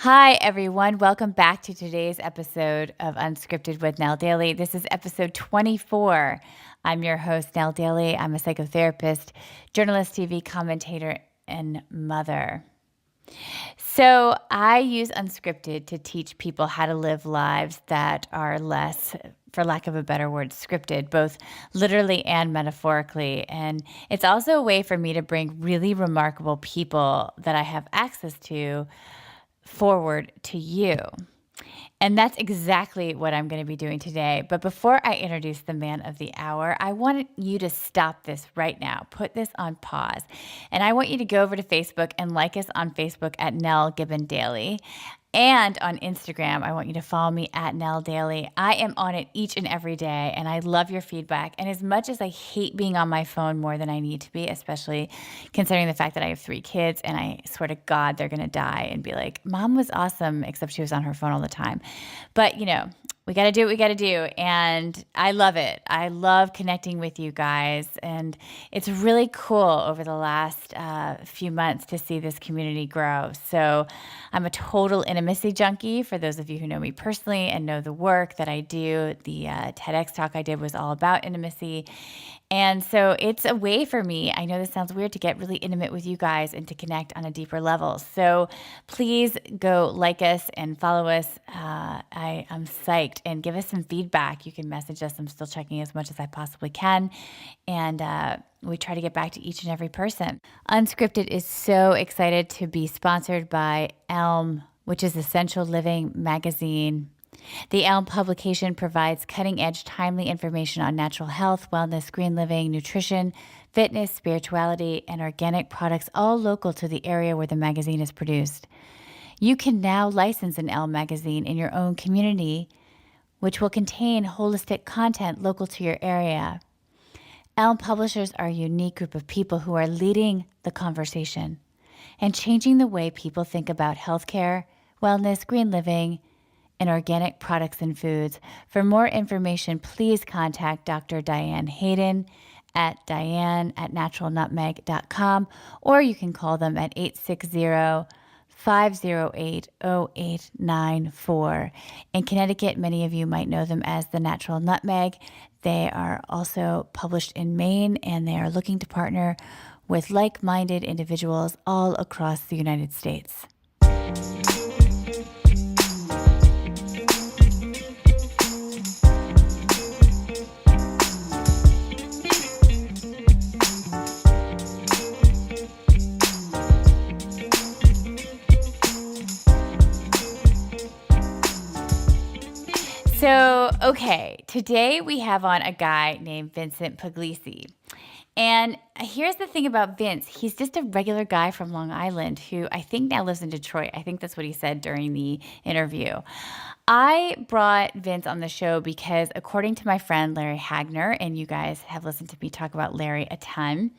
Hi, everyone. Welcome back to today's episode of Unscripted with Nell Daly. This is episode 24. I'm your host, Nell Daly. I'm a psychotherapist, journalist, TV commentator, and mother. So I use Unscripted to teach people how to live lives that are less, for lack of a better word, scripted, both literally and metaphorically. And it's also a way for me to bring really remarkable people that I have access to forward to you. And that's exactly what I'm going to be doing today. But before I introduce the man of the hour, I want you to stop this right now. Put this on pause. And I want you to go over to Facebook and like us on Facebook at Nell Gibbon Daly. And on Instagram, I want you to follow me at Nell Daly. I am on it each and every day, and I love your feedback. And as much as I hate being on my phone more than I need to be, especially considering the fact that I have 3 kids, and I swear to God they're going to die and be like, Mom was awesome, except she was on her phone all the time. But, we got to do what we got to do. And I love it. I love connecting with you guys. And it's really cool over the last few months to see this community grow. So I'm a total intimacy junkie. For those of you who know me personally and know the work that I do, the TEDx talk I did was all about intimacy. And so it's a way for me, I know this sounds weird, to get really intimate with you guys and to connect on a deeper level. So please go like us and follow us. I'm psyched, and give us some feedback. You can message us. I'm still checking as much as I possibly can. And we try to get back to each and every person. Unscripted is so excited to be sponsored by Elm, which is Essential Living magazine. The Elm publication provides cutting-edge, timely information on natural health, wellness, green living, nutrition, fitness, spirituality, and organic products, all local to the area where the magazine is produced. You can now license an Elm magazine in your own community, which will contain holistic content local to your area. Elm publishers are a unique group of people who are leading the conversation and changing the way people think about healthcare, wellness, green living, and organic products and foods. For more information, please contact Dr. Diane Hayden at diane@naturalnutmeg.com, or you can call them at 860-508-0894. In Connecticut, many of you might know them as the Natural Nutmeg. They are also published in Maine, and they are looking to partner with like-minded individuals all across the United States. So, okay, today we have on a guy named Vincent Pugliese. And here's the thing about Vince. He's just a regular guy from Long Island who I think now lives in Detroit. I think that's what he said during the interview. I brought Vince on the show because, according to my friend Larry Hagner, and you guys have listened to me talk about Larry a ton,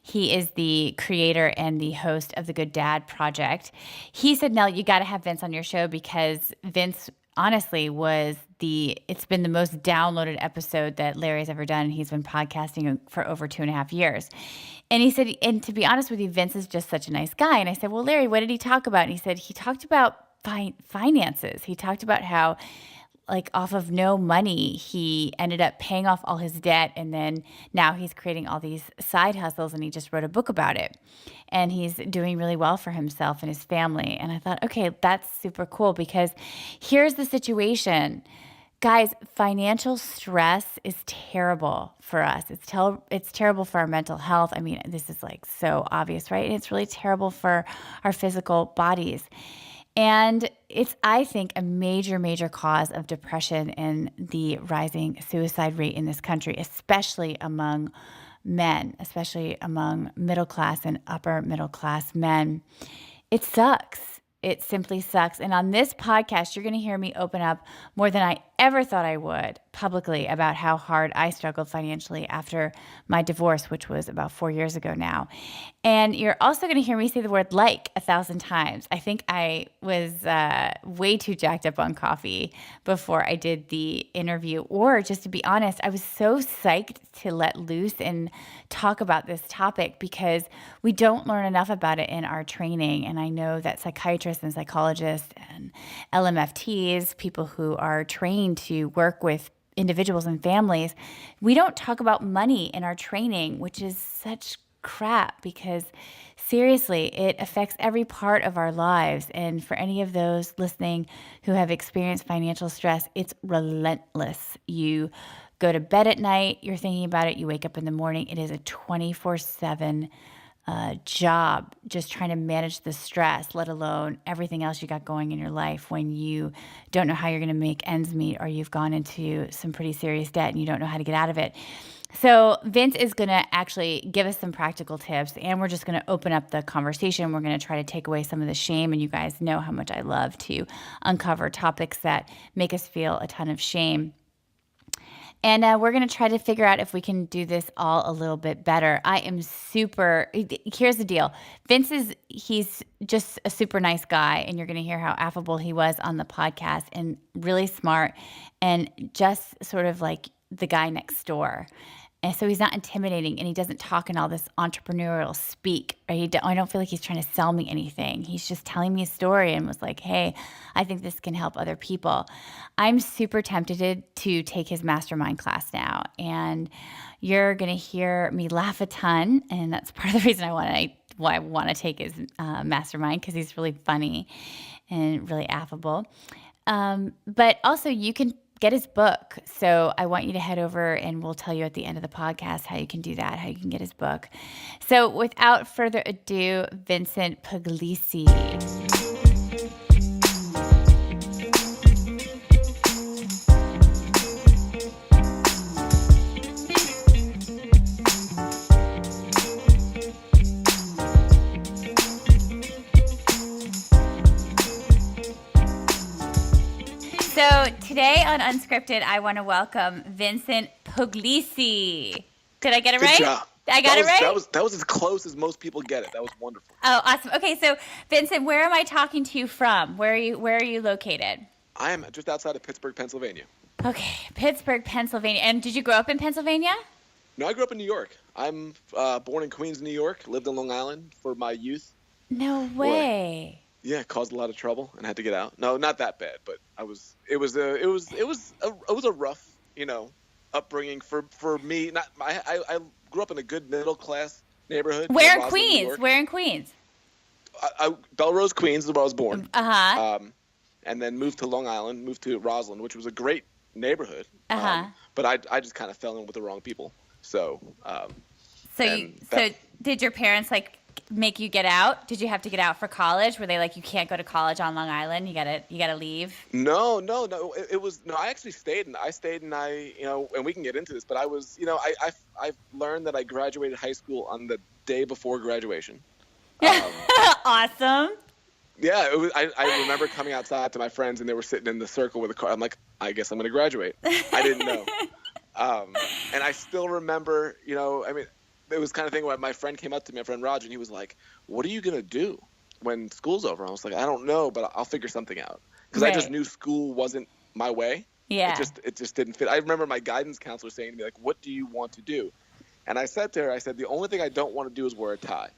he is the creator and the host of the Good Dad Project. He said, Nell, you got to have Vince on your show because Vince honestly it's been the most downloaded episode that Larry's ever done. He's been podcasting for over 2.5 years. And he said, and to be honest with you, Vince is just such a nice guy. And I said, well, Larry, what did he talk about? And he said, he talked about finances. He talked about how, like, off of no money, he ended up paying off all his debt. And then now he's creating all these side hustles, and he just wrote a book about it. And he's doing really well for himself and his family. And I thought, okay, that's super cool, because here's the situation. Guys, financial stress is terrible for us. It's terrible for our mental health. I mean, this is like so obvious, right? And it's really terrible for our physical bodies. And it's, I think, a major, major cause of depression and the rising suicide rate in this country, especially among men, especially among middle class and upper middle class men. It sucks. It simply sucks. And on this podcast, you're going to hear me open up more than I ever thought I would publicly about how hard I struggled financially after my divorce, which was about 4 years ago now. And you're also going to hear me say the word like 1,000 times. I think I was way too jacked up on coffee before I did the interview. Or just to be honest, I was so psyched to let loose and talk about this topic because we don't learn enough about it in our training. And I know that psychiatrists and psychologists and LMFTs, people who are trained to work with individuals and families, we don't talk about money in our training, which is such crap because seriously, it affects every part of our lives. And for any of those listening who have experienced financial stress, it's relentless. You go to bed at night, you're thinking about it, you wake up in the morning, it is a 24/7 job just trying to manage the stress, let alone everything else you got going in your life when you don't know how you're going to make ends meet or you've gone into some pretty serious debt and you don't know how to get out of it. So Vince is going to actually give us some practical tips, and we're just going to open up the conversation. We're going to try to take away some of the shame, and you guys know how much I love to uncover topics that make us feel a ton of shame. And we're going to try to figure out if we can do this all a little bit better. I am here's the deal. He's just a super nice guy, and you're going to hear how affable he was on the podcast and really smart and just sort of like the guy next door. And so he's not intimidating, and he doesn't talk in all this entrepreneurial speak. I don't feel like he's trying to sell me anything. He's just telling me a story and was like, hey, I think this can help other people. I'm super tempted to take his mastermind class now, and you're going to hear me laugh a ton, and that's part of the reason why I want to take his mastermind, because he's really funny and really affable. But also you can get his book. So I want you to head over and we'll tell you at the end of the podcast how you can do that, how you can get his book. So without further ado, Vincent Pugliese. So today on Unscripted, I want to welcome Vincent Pugliese. Did I get it right? Good job. I got it right? That was as close as most people get it. That was wonderful. Oh, awesome. Okay, so Vincent, where am I talking to you from? Where are you located? I am just outside of Pittsburgh, Pennsylvania. Okay, Pittsburgh, Pennsylvania. And did you grow up in Pennsylvania? No, I grew up in New York. I'm born in Queens, New York. Lived in Long Island for my youth. No way. Yeah, caused a lot of trouble and had to get out. No, not that bad, but it was a rough, upbringing for me. I grew up in a good middle class neighborhood. Where in Queens? Where in Queens? Belrose, Queens is where I was born. And then moved to Long Island, moved to Roslyn, which was a great neighborhood. But I just kind of fell in with the wrong people. So did your parents make you get out? Did you have to get out for college? Were they like, you can't go to college on Long Island? You gotta leave? No. It was no. I actually stayed, and and we can get into this, but I was, I learned that I graduated high school on the day before graduation. Awesome. Yeah, it was. I remember coming outside to my friends, and they were sitting in the circle with a car. I'm like, I guess I'm going to graduate. I didn't know. And I still remember, it was kind of thing where my friend came up to me, my friend Roger, and he was like, what are you going to do when school's over? I was like, I don't know, but I'll figure something out. Because I just knew school wasn't my way. Yeah. It just didn't fit. I remember my guidance counselor saying to me, like, what do you want to do? And I said to her, the only thing I don't want to do is wear a tie.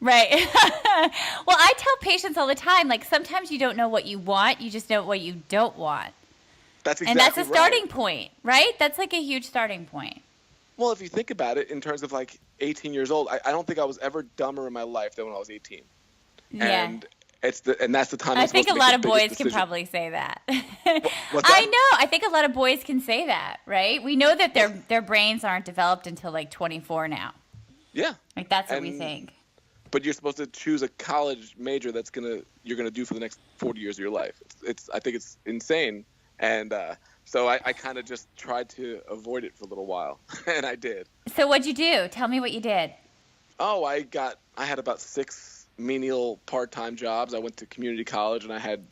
Right. Well, I tell patients all the time, sometimes you don't know what you want, you just know what you don't want. That's exactly right. And that's a starting point, right? That's a huge starting point. Well, if you think about it in terms of 18 years old, I don't think I was ever dumber in my life than when I was 18. Yeah. And that's the time I think a lot of boys can probably say that. What's that? I know. I think a lot of boys can say that, right? We know that their brains aren't developed until 24 now. Yeah. That's what we think. But you're supposed to choose a college major you're gonna do for the next 40 years of your life. I think it's insane. And so I kind of just tried to avoid it for a little while, and I did. So what'd you do? Tell me what you did. Oh, I had about 6 menial part-time jobs. I went to community college, and I had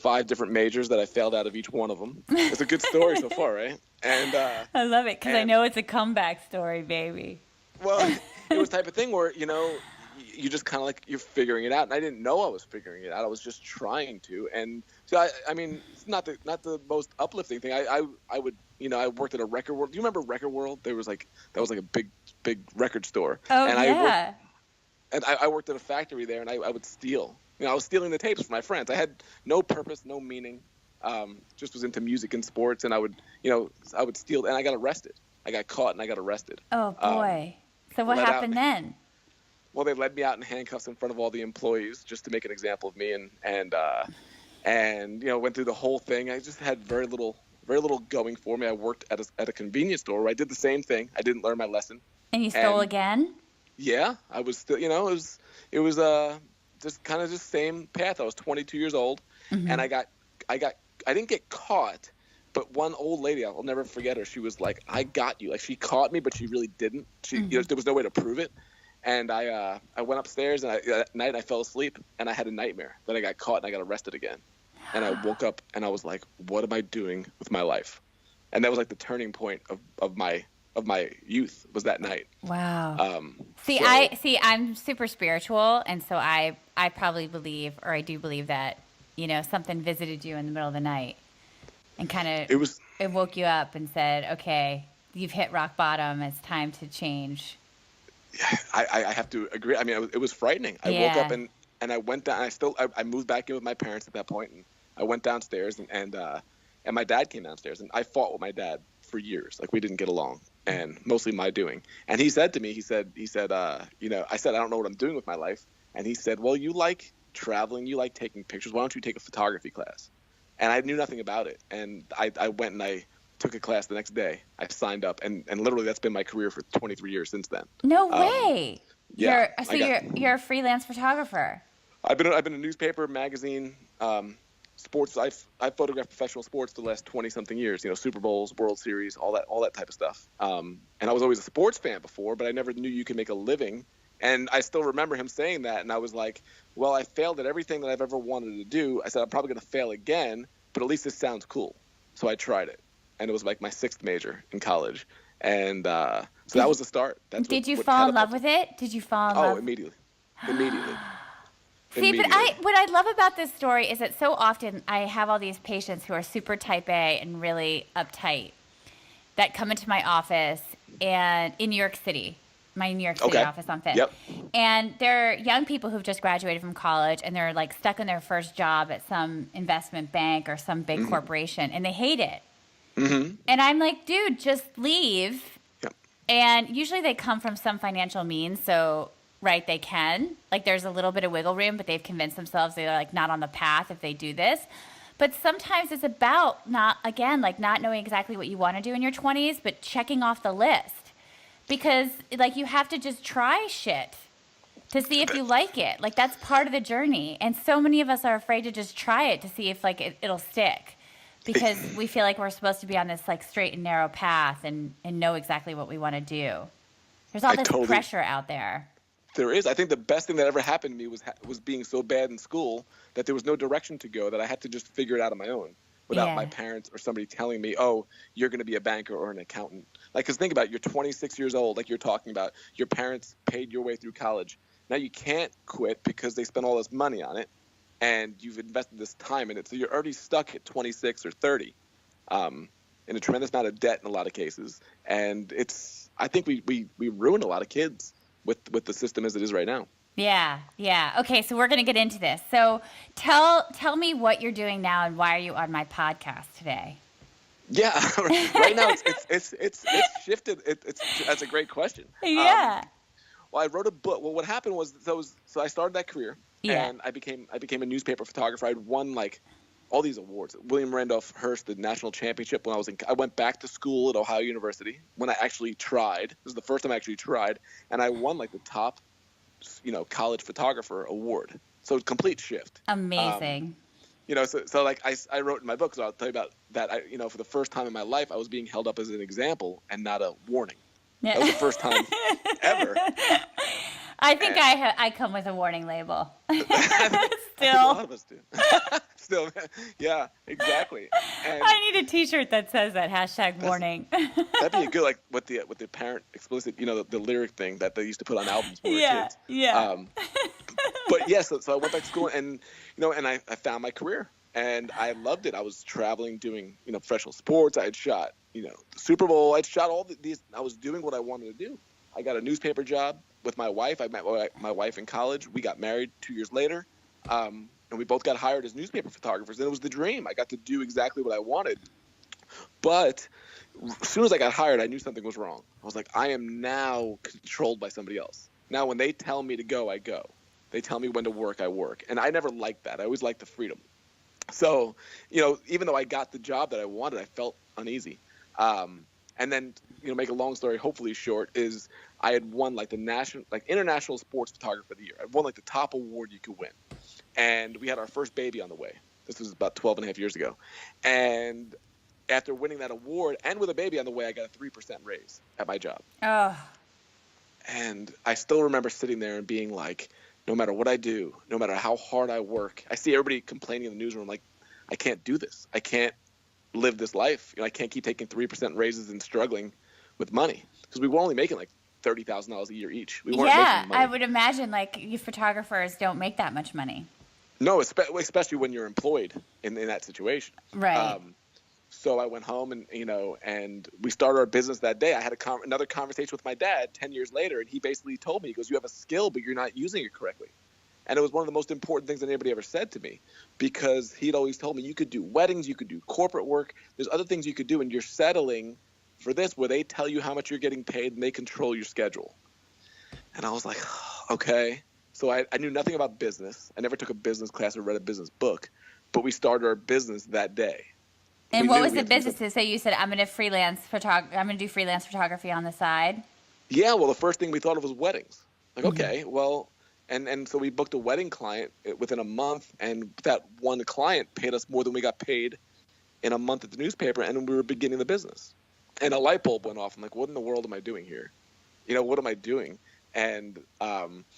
5 different majors that I failed out of each one of them. It's a good story so far, right? And I love it because I know it's a comeback story, baby. Well, it was the type of thing where, you just kind of like you're figuring it out, and I didn't know I was figuring it out. I was just trying to, and so I mean, it's not the most uplifting thing. I would, I worked at a record world. Do you remember Record World? That was like a big record store. Oh, and yeah. I worked at a factory there, and I would steal. I was stealing the tapes from my friends. I had no purpose, no meaning. Just was into music and sports, and I would steal, and I got arrested. I got caught, and I got arrested. Oh boy! So what happened then? Well, they led me out in handcuffs in front of all the employees just to make an example of me, and went through the whole thing. I just had very little going for me. I worked at a convenience store where I did the same thing. I didn't learn my lesson. And you stole again? Yeah, I was still. It was just kind of the same path. I was 22 years old, and I didn't get caught. But one old lady, I'll never forget her. She was like, "I got you." Like, she caught me, but she really didn't. There was no way to prove it. And I went upstairs, and that night I fell asleep, and I had a nightmare. Then I got caught, and I got arrested again. And I woke up, and I was like, "What am I doing with my life?" And that was like the turning point of my youth, was that night. Wow. I'm super spiritual, and so I probably believe, or I do believe that, something visited you in the middle of the night. And kind of it woke you up and said, okay, you've hit rock bottom. It's time to change. I have to agree. I mean, it was frightening. I woke up and I went down. I moved back in with my parents at that point, and I went downstairs and my dad came downstairs, and I fought with my dad for years. Like, we didn't get along, and mostly my doing. And he said to me, I said, I don't know what I'm doing with my life. And he said, well, you like traveling, you like taking pictures. Why don't you take a photography class? And I knew nothing about it. And I went and I took a class the next day. I signed up, and literally that's been my career for 23 years since then. No way. Yeah. You're a freelance photographer. I've been a newspaper, magazine, sports. I've photographed professional sports the last 20-something years. Super Bowls, World Series, all that type of stuff. And I was always a sports fan before, but I never knew you could make a living. And I still remember him saying that, and I was like, well, I failed at everything that I've ever wanted to do. I said, I'm probably going to fail again, but at least this sounds cool. So I tried it, and it was like my 6th major in college. And so that was the start. Did you fall in love with it? Did you fall in love? Oh, immediately. See, but what I love about this story is that so often I have all these patients who are super type A and really uptight that come into my office, and in New York City. My New York City office on Fifth. Yep. And they're young people who've just graduated from college, and they're like stuck in their first job at some investment bank or some big corporation, and they hate it. Mm-hmm. And I'm like, dude, just leave. Yep. And usually they come from some financial means, so they can. Like, there's a little bit of wiggle room, but they've convinced themselves they're like not on the path if they do this. But sometimes it's about not knowing exactly what you want to do in your 20s, but checking off the list. Because, you have to just try shit to see if you like it. Like, that's part of the journey. And so many of us are afraid to just try it to see if, it'll stick. Because we feel like we're supposed to be on this, straight and narrow path and know exactly what we want to do. There's all this pressure out there. There is. I think the best thing that ever happened to me was being so bad in school that there was no direction to go, that I had to just figure it out on my own without my parents or somebody telling me, oh, you're going to be a banker or an accountant. Because think about it, you're 26 years old, like you're talking about. Your parents paid your way through college. Now you can't quit because they spent all this money on it, and you've invested this time in it. So you're already stuck at 26 or 30 in a tremendous amount of debt in a lot of cases. And I think we ruin a lot of kids with the system as it is right now. Yeah. Okay, so we're going to get into this. So tell me what you're doing now, and why are you on my podcast today? Yeah, right now it's shifted. That's a great question. Yeah. Well, I wrote a book. Well, what happened was so I started that career, and I became a newspaper photographer. I'd won all these awards. William Randolph Hearst, the national championship. When I went back to school at Ohio University when I actually tried. This is the first time I actually tried, and I won the top, college photographer award. So complete shift. Amazing. I wrote in my book, so I'll tell you about that. For the first time in my life, I was being held up as an example and not a warning. Yeah. That was the first time ever. I think I come with a warning label. I think a Still. lot of us do. Still, yeah, exactly. And I need a T-shirt that says that #warning. that'd be a good, like, with the parent explicit, the lyric thing that they used to put on albums when we were Yeah, kids. yeah. But yes, so I went back to school, and and I found my career, and I loved it. I was traveling, doing professional sports. I had shot the Super Bowl. I'd shot all these. I was doing what I wanted to do. I got a newspaper job with my wife. I met my wife in college. We got married 2 years later, and we both got hired as newspaper photographers. And it was the dream. I got to do exactly what I wanted. But as soon as I got hired, I knew something was wrong. I was like, I am now controlled by somebody else. Now, when they tell me to go, I go. They tell me when to work, I work. And I never liked that. I always liked the freedom. So, even though I got the job that I wanted, I felt uneasy. And then, make a long story hopefully short, is I had won like the International Sports Photographer of the Year. I won like the top award you could win. And we had our first baby on the way. This was about 12 and a half years ago. And after winning that award and with a baby on the way, I got a 3% raise at my job. Oh. And I still remember sitting there and being like, no matter what I do, no matter how hard I work, I see everybody complaining in the newsroom like, I can't do this. I can't live this life. I can't keep taking 3% raises and struggling with money, because we were only making like $30,000 a year each. We weren't making money. I would imagine like you photographers don't make that much money. No, especially when you're employed in that situation. Right. So I went home and we started our business that day. I had another conversation with my dad 10 years later, and he basically told me, he goes, you have a skill, but you're not using it correctly. And it was one of the most important things that anybody ever said to me, because he'd always told me, you could do weddings, you could do corporate work. There's other things you could do, and you're settling for this where they tell you how much you're getting paid and they control your schedule. And I was like, okay. So I knew nothing about business. I never took a business class or read a business book, but we started our business that day. And what was the business? So you said, I'm going to do freelance photography on the side. Yeah. Well, the first thing we thought of was weddings. Like, okay, well, and so we booked a wedding client within a month, and that one client paid us more than we got paid in a month at the newspaper, and we were beginning the business. And a light bulb went off. I'm like, what in the world am I doing here? What am I doing? And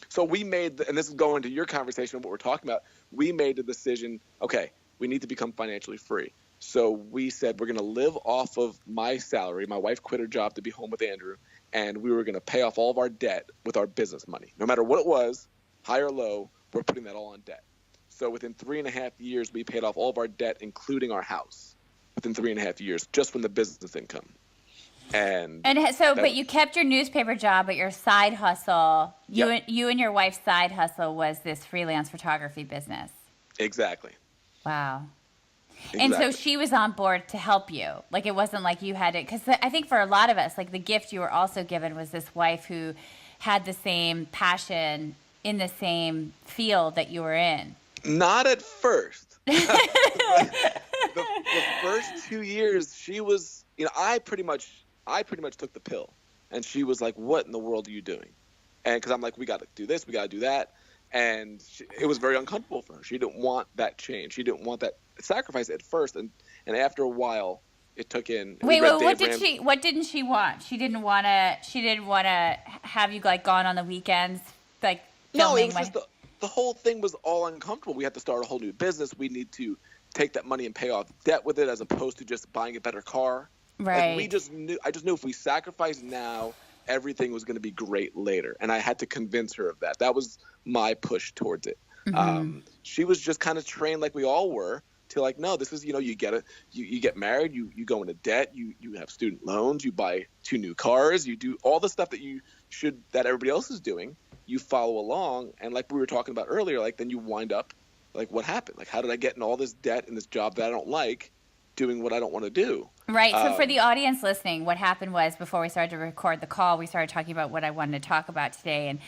so we made, and this is going to your conversation of what we're talking about, we made the decision, okay, we need to become financially free. So we said we're going to live off of my salary. My wife quit her job to be home with Andrew, and we were going to pay off all of our debt with our business money. No matter what it was, high or low, we're putting that all on debt. So within 3.5 years, we paid off all of our debt, including our house, within 3.5 years, just from the business income. But you kept your newspaper job, but your side hustle, you and your wife's side hustle was this freelance photography business. Exactly. Wow. Exactly. And so she was on board to help you. Like, it wasn't like you had it, because I think for a lot of us, like, the gift you were also given was this wife who had the same passion in the same field that you were in. Not at first. the first 2 years, she was, I pretty much took the pill, and she was like, what in the world are you doing? And because I'm like, we got to do this, we got to do that. And it was very uncomfortable for her. She didn't want that change. She didn't want that sacrifice at first. And after a while, it took in. Wait, what didn't she want? She didn't want to have you like gone on the weekends, like filming. No, it was just the whole thing was all uncomfortable. We had to start a whole new business. We need to take that money and pay off debt with it, as opposed to just buying a better car. Right. Like I just knew if we sacrificed now, everything was going to be great later. And I had to convince her of that. That was my push towards it. Mm-hmm. She was just kind of trained like we all were to like, no, this is, you get married, you go into debt, you have student loans, you buy 2 new cars, you do all the stuff that everybody else is doing. You follow along. And like we were talking about earlier, like then you wind up like, what happened? Like, how did I get in all this debt in this job that I don't like, doing what I don't want to do? Right. So for the audience listening, what happened was, before we started to record the call, we started talking about what I wanted to talk about today. And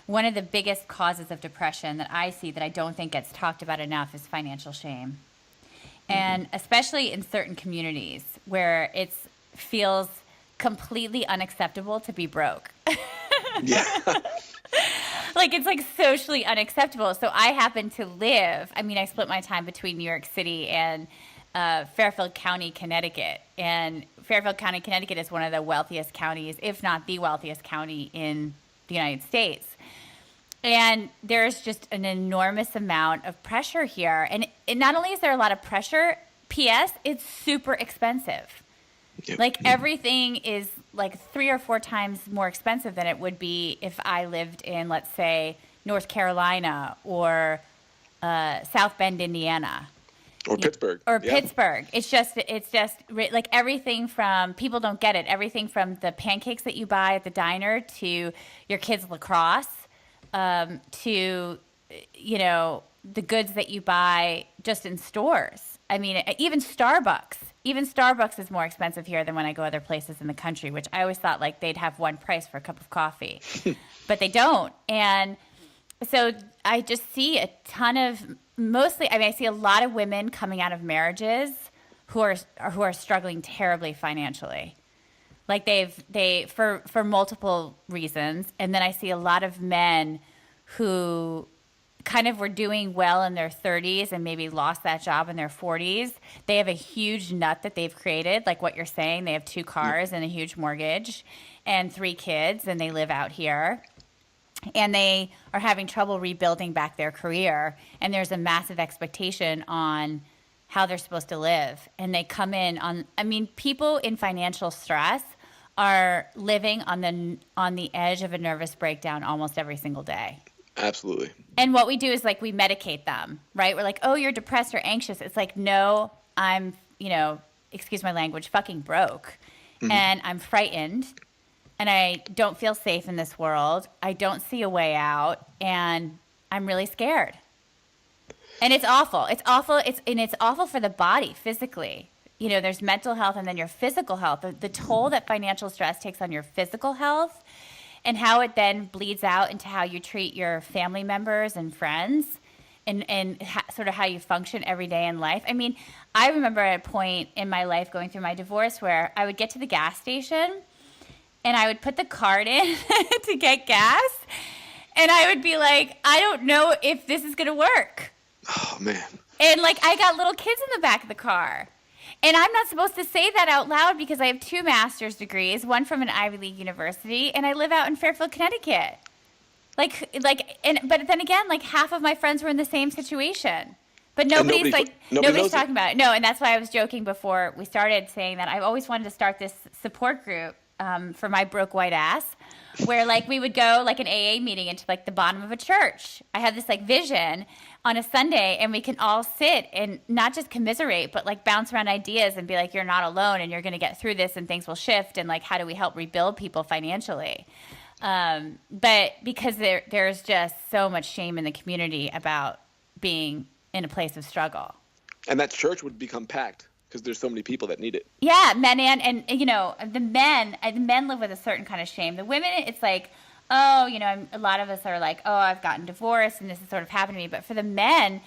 one of the biggest causes of depression that I see that I don't think gets talked about enough is financial shame. And especially in certain communities where it feels completely unacceptable to be broke. Yeah. Like, it's like socially unacceptable. So I happen to I split my time between New York City and Fairfield County, Connecticut. And Fairfield County, Connecticut is one of the wealthiest counties, if not the wealthiest county in the United States. And there's just an enormous amount of pressure here. And not only is there a lot of pressure, P.S., it's super expensive. Yep. Like everything is like 3 or 4 times more expensive than it would be if I lived in, let's say, North Carolina or South Bend, Indiana. Or Pittsburgh. Or Pittsburgh. It's just like everything from, people don't get it, everything from the pancakes that you buy at the diner to your kids' lacrosse, to, you know, the goods that you buy just in stores. I mean, even Starbucks. Even Starbucks is more expensive here than when I go other places in the country, which I always thought like they'd have one price for a cup of coffee. But they don't. And so I just see a ton of, mostly, I mean, I see a lot of women coming out of marriages who are struggling terribly financially. Like for multiple reasons. And then I see a lot of men who kind of were doing well in their 30s and maybe lost that job in their 40s. They have a huge nut that they've created, like what you're saying. They have 2 cars and a huge mortgage and 3 kids, and they live out here. And they are having trouble rebuilding back their career. And there's a massive expectation on how they're supposed to live. And they come in on, I mean, people in financial stress are living on the edge of a nervous breakdown almost every single day. Absolutely. And what we do is like we medicate them, right? We're like, oh, you're depressed or anxious. It's like, no, I'm, you know, excuse my language, fucking broke. Mm-hmm. And I'm frightened. And I don't feel safe in this world. I don't see a way out. And I'm really scared. And it's awful. It's awful. It's awful for the body physically. You know, there's mental health and then your physical health. The toll that financial stress takes on your physical health and how it then bleeds out into how you treat your family members and friends and sort of how you function every day in life. I mean, I remember at a point in my life going through my divorce where I would get to the gas station and I would put the card in to get gas and I would be like, I don't know if this is going to work. Oh, man. And like I got little kids in the back of the car. And I'm not supposed to say that out loud because I have 2 master's degrees, one from an Ivy League university, and I live out in Fairfield, Connecticut. But then again, like half of my friends were in the same situation. But nobody's talking about it. No, and that's why I was joking before we started saying that I've always wanted to start this support group for my broke white ass, where like we would go like an AA meeting into like the bottom of a church. I had this like vision on a Sunday and we can all sit and not just commiserate, but like bounce around ideas and be like, you're not alone and you're going to get through this and things will shift. And like, how do we help rebuild people financially? But because there's just so much shame in the community about being in a place of struggle. And that church would become packed because there's so many people that need it. Yeah, men and you know, the men live with a certain kind of shame. The women, it's like, oh, you know, a lot of us are like, oh, I've gotten divorced and this has sort of happened to me. But for the men,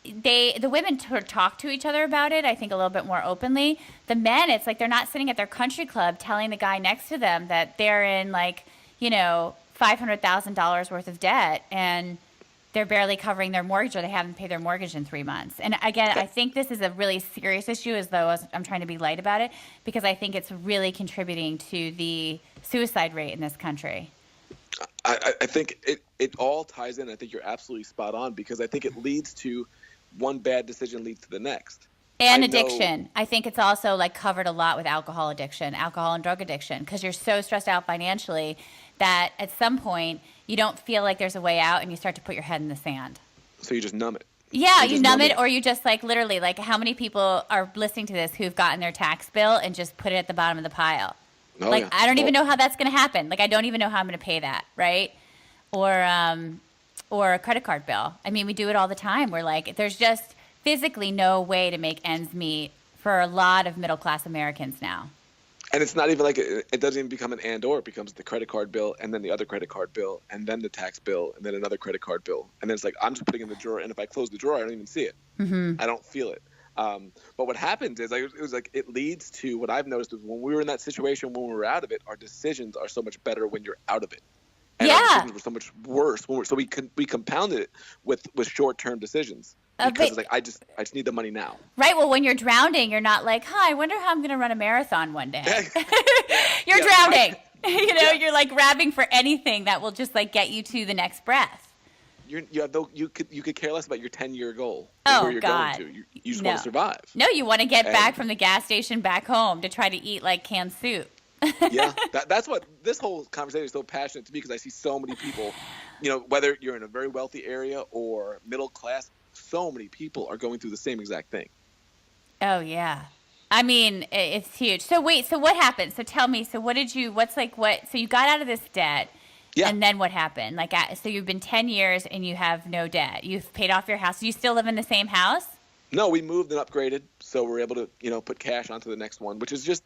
the women talk to each other about it, I think, a little bit more openly. The men, it's like they're not sitting at their country club telling the guy next to them that they're in like, you know, $500,000 worth of debt and they're barely covering their mortgage or they haven't paid their mortgage in 3 months. And again, I think this is a really serious issue, as though I'm trying to be light about it, because I think it's really contributing to the suicide rate in this country. I think it all ties in. I think you're absolutely spot on, because I think it leads to one bad decision leads to the next. And addiction. I think it's also like covered a lot with alcohol addiction, alcohol and drug addiction, because you're so stressed out financially that at some point you don't feel like there's a way out and you start to put your head in the sand. So you just numb it. Yeah, you numb it, or you just like literally, like how many people are listening to this who've gotten their tax bill and just put it at the bottom of the pile? Oh, like, yeah. I don't even know how that's going to happen. Like, I don't even know how I'm going to pay that, right? Or a credit card bill. I mean, we do it all the time. We're like, there's just physically no way to make ends meet for a lot of middle-class Americans now. And it's not even like it doesn't even become an and or. It becomes the credit card bill and then the other credit card bill and then the tax bill and then another credit card bill. And then it's like, I'm just putting it in the drawer. And if I close the drawer, I don't even see it. Mm-hmm. I don't feel it. But what happens is it leads to what I've noticed is when we were in that situation, when we were out of it, our decisions are so much better when you're out of it. And our decisions were so much worse. So we compounded it with short-term decims. Because it's like, I just need the money now. Right. Well, when you're drowning, you're not like, I wonder how I'm going to run a marathon one day. You're drowning. Right. You're like grabbing for anything that will just like get you to the next breath. you could care less about your 10-year goal Oh, where you're God. going to. You just No. want to survive. No, you want to get And back from the gas station back home to try to eat like canned soup. yeah, that's what this whole conversation is so passionate to me, because I see so many people, whether you're in a very wealthy area or middle class, so many people are going through the same exact thing. Oh, yeah. I mean, it's huge. So wait, so what happened? So tell me, so you got out of this debt, Yeah. and then what happened? Like, so you've been 10 years and you have no debt. You've paid off your house. You still live in the same house? No, we moved and upgraded, so we're able to, put cash onto the next one, which is just,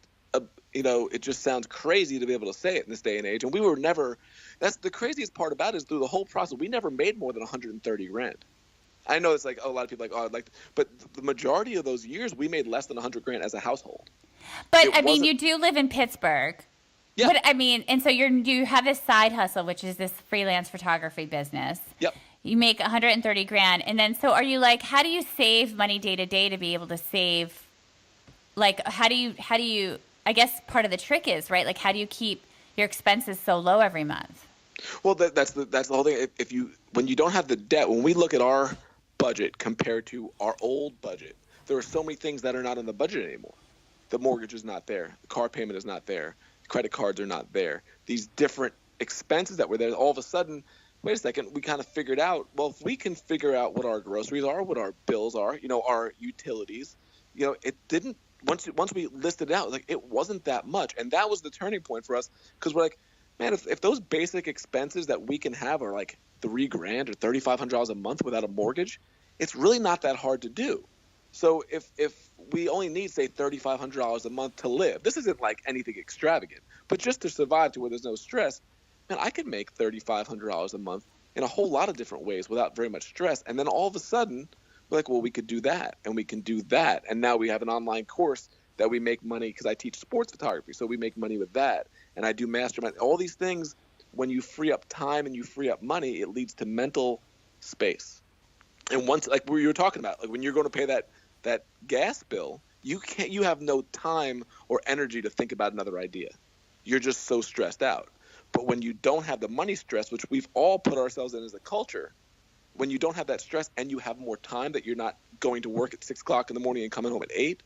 it just sounds crazy to be able to say it in this day and age. And we were never, that's the craziest part about it, is through the whole process, we never made more than 130 grand. I know it's like, a lot of people are like, oh, I'd like to, but the majority of those years, we made less than 100 grand as a household. But I mean, you do live in Pittsburgh. Yeah. But I mean, and so you have this side hustle, which is this freelance photography business. Yep. You make 130 grand. And then, so are you like, how do you save money day to day to be able to save? Like, how do you, I guess part of the trick is, right? Like, how do you keep your expenses so low every month? Well, that's the whole thing. When you don't have the debt, when we look at our budget compared to our old budget, there are so many things that are not in the budget anymore. The mortgage is not there. The car payment is not there. Credit cards are not there. These different expenses that were there, all of a sudden, wait a second, we kind of figured out, well, if we can figure out what our groceries are, what our bills are, our utilities, it didn't, once we listed it out, like, it wasn't that much. And that was the turning point for us, because we're like, man, if those basic expenses that we can have are like $3,000 or $3,500 a month without a mortgage, it's really not that hard to do. So if we only need, say, $3,500 a month to live, this isn't like anything extravagant, but just to survive to where there's no stress, man, I could make $3,500 a month in a whole lot of different ways without very much stress. And then all of a sudden, we're like, well, we could do that, and we can do that. And now we have an online course that we make money, because I teach sports photography, so we make money with that. And I do mastermind. All these things, when you free up time and you free up money, it leads to mental space. And once, like you were talking about, like when you're going to pay that gas bill, you have no time or energy to think about another idea. You're just so stressed out. But when you don't have the money stress, which we've all put ourselves in as a culture, when you don't have that stress and you have more time, that you're not going to work at 6 o'clock in the morning and coming home at 8,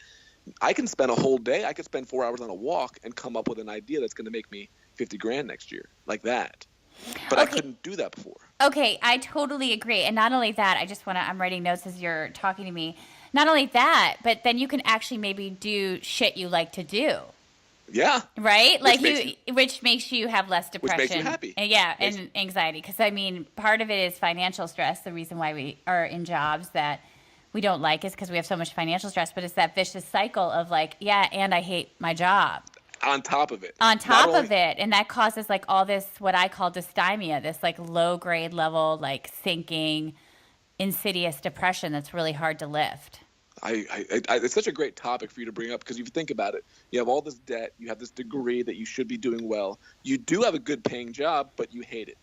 I can spend a whole day. I could spend 4 hours on a walk and come up with an idea that's going to make me 50 grand next year, like that. But Okay. I couldn't do that before. Okay, I totally agree. And not only that, I'm writing notes as you're talking to me. Not only that, but then you can actually maybe do shit you like to do. Yeah. Right? Which makes you have less depression. Which makes you happy. And anxiety. Because, I mean, part of it is financial stress. The reason why we are in jobs that we don't like is because we have so much financial stress. But it's that vicious cycle of like, yeah, and I hate my job. On top of it. And that causes like all this, what I call dysthymia, this like low grade level, like sinking, insidious depression that's really hard to lift. It's such a great topic for you to bring up, because if you think about it, you have all this debt, you have this degree that you should be doing well. You do have a good paying job, but you hate it.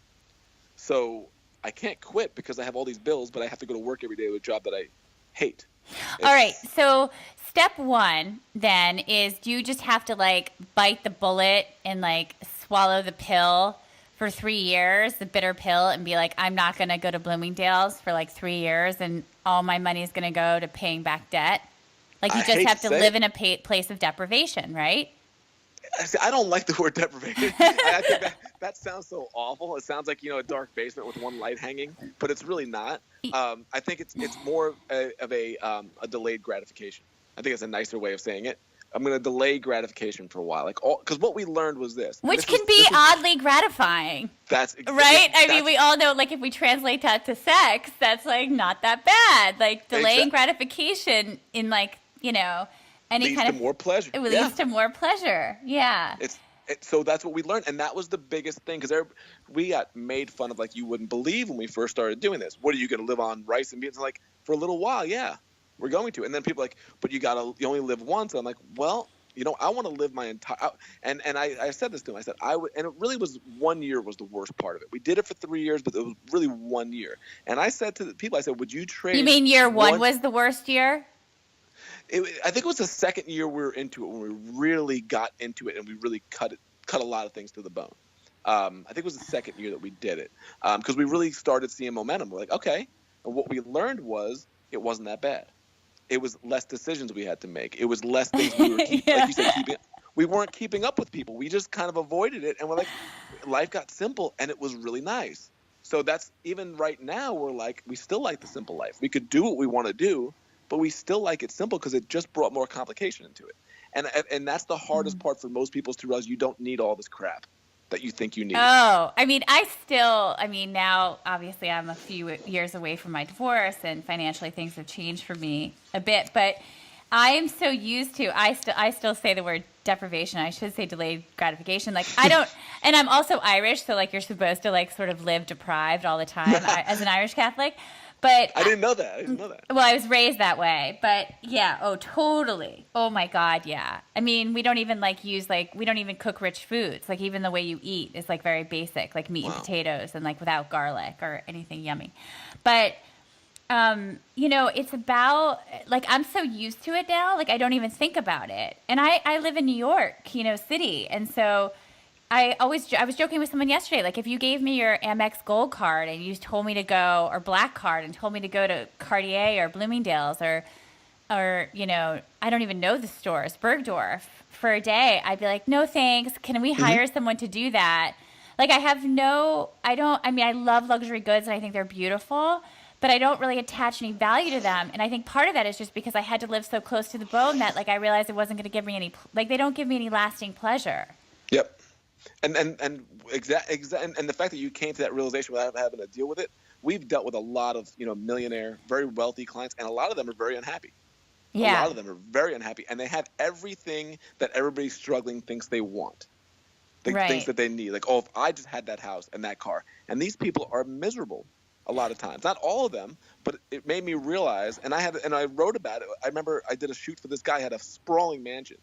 So I can't quit because I have all these bills, but I have to go to work every day with a job that I hate. All right. So step one then is, do you just have to like bite the bullet and like swallow the pill for 3 years, the bitter pill, and be like, I'm not going to go to Bloomingdale's for like 3 years and all my money is going to go to paying back debt? Like you just have to live in a place of deprivation, right? I don't like the word deprivation. I think that sounds so awful. It sounds like, a dark basement with one light hanging, but it's really not. I think it's more of a delayed gratification. I think it's a nicer way of saying it. I'm going to delay gratification for a while, because what we learned was this, which can be oddly gratifying. That's right. I mean, we all know, like, if we translate that to sex, that's like not that bad. Like delaying gratification in like any leads kind to more pleasure. It leads to more pleasure. Yeah. So that's what we learned, and that was the biggest thing, because we got made fun of like you wouldn't believe when we first started doing this. What are you going to live on rice and beans? Like, for a little while, yeah, we're going to. And then people are like, but you only live once. And I'm like, well, I want to live my entire. And I said this to him. I said I would, and it really was 1 year was the worst part of it. We did it for 3 years, but it was really 1 year. And I said to the people, I said, would you trade? You mean year one was the worst year? I think it was the second year we were into it when we really got into it and we really cut a lot of things to the bone. I think it was the second year that we did it, because we really started seeing momentum. We're like, okay. And what we learned was it wasn't that bad. It was less decisions we had to make. It was less things we were keeping, like you said, we weren't keeping up with people. We just kind of avoided it. And we're like, life got simple and it was really nice. So that's, even right now, we're like, we still like the simple life. We could do what we want to do, but we still like it simple because it just brought more complication into it. And that's the hardest part for most people, is to realize you don't need all this crap that you think you need. Oh, I mean, now obviously I'm a few years away from my divorce, and financially things have changed for me a bit, but I am so used to, I still say the word deprivation. I should say delayed gratification. Like, I don't, and I'm also Irish, so like you're supposed to like sort of live deprived all the time as an Irish Catholic. But I didn't know that. Well, I was raised that way, but yeah, oh, totally. Oh my God, yeah. I mean, we don't even we don't even cook rich foods. Like, even the way you eat is like very basic, like meat and potatoes, and like without garlic or anything yummy. But it's about, like, I'm so used to it now, like I don't even think about it. And I live in New York, City, and so I was joking with someone yesterday, like, if you gave me your Amex Gold card and you told me to go, or Black card, and told me to go to Cartier or Bloomingdale's or I don't even know the stores, Bergdorf, for a day, I'd be like, no thanks. Can we hire someone to do that? Like, I love luxury goods and I think they're beautiful, but I don't really attach any value to them. And I think part of that is just because I had to live so close to the bone that, like, I realized it wasn't going to give me they don't give me any lasting pleasure. Yep. And the fact that you came to that realization without having to deal with it, we've dealt with a lot of millionaire, very wealthy clients, and a lot of them are very unhappy. Yeah. A lot of them are very unhappy, and they have everything that everybody struggling thinks they want, things that they need. Like, oh, if I just had that house and that car. And these people are miserable a lot of times. Not all of them, but it made me realize. And I wrote about it. I remember I did a shoot for this guy. He had a sprawling mansion.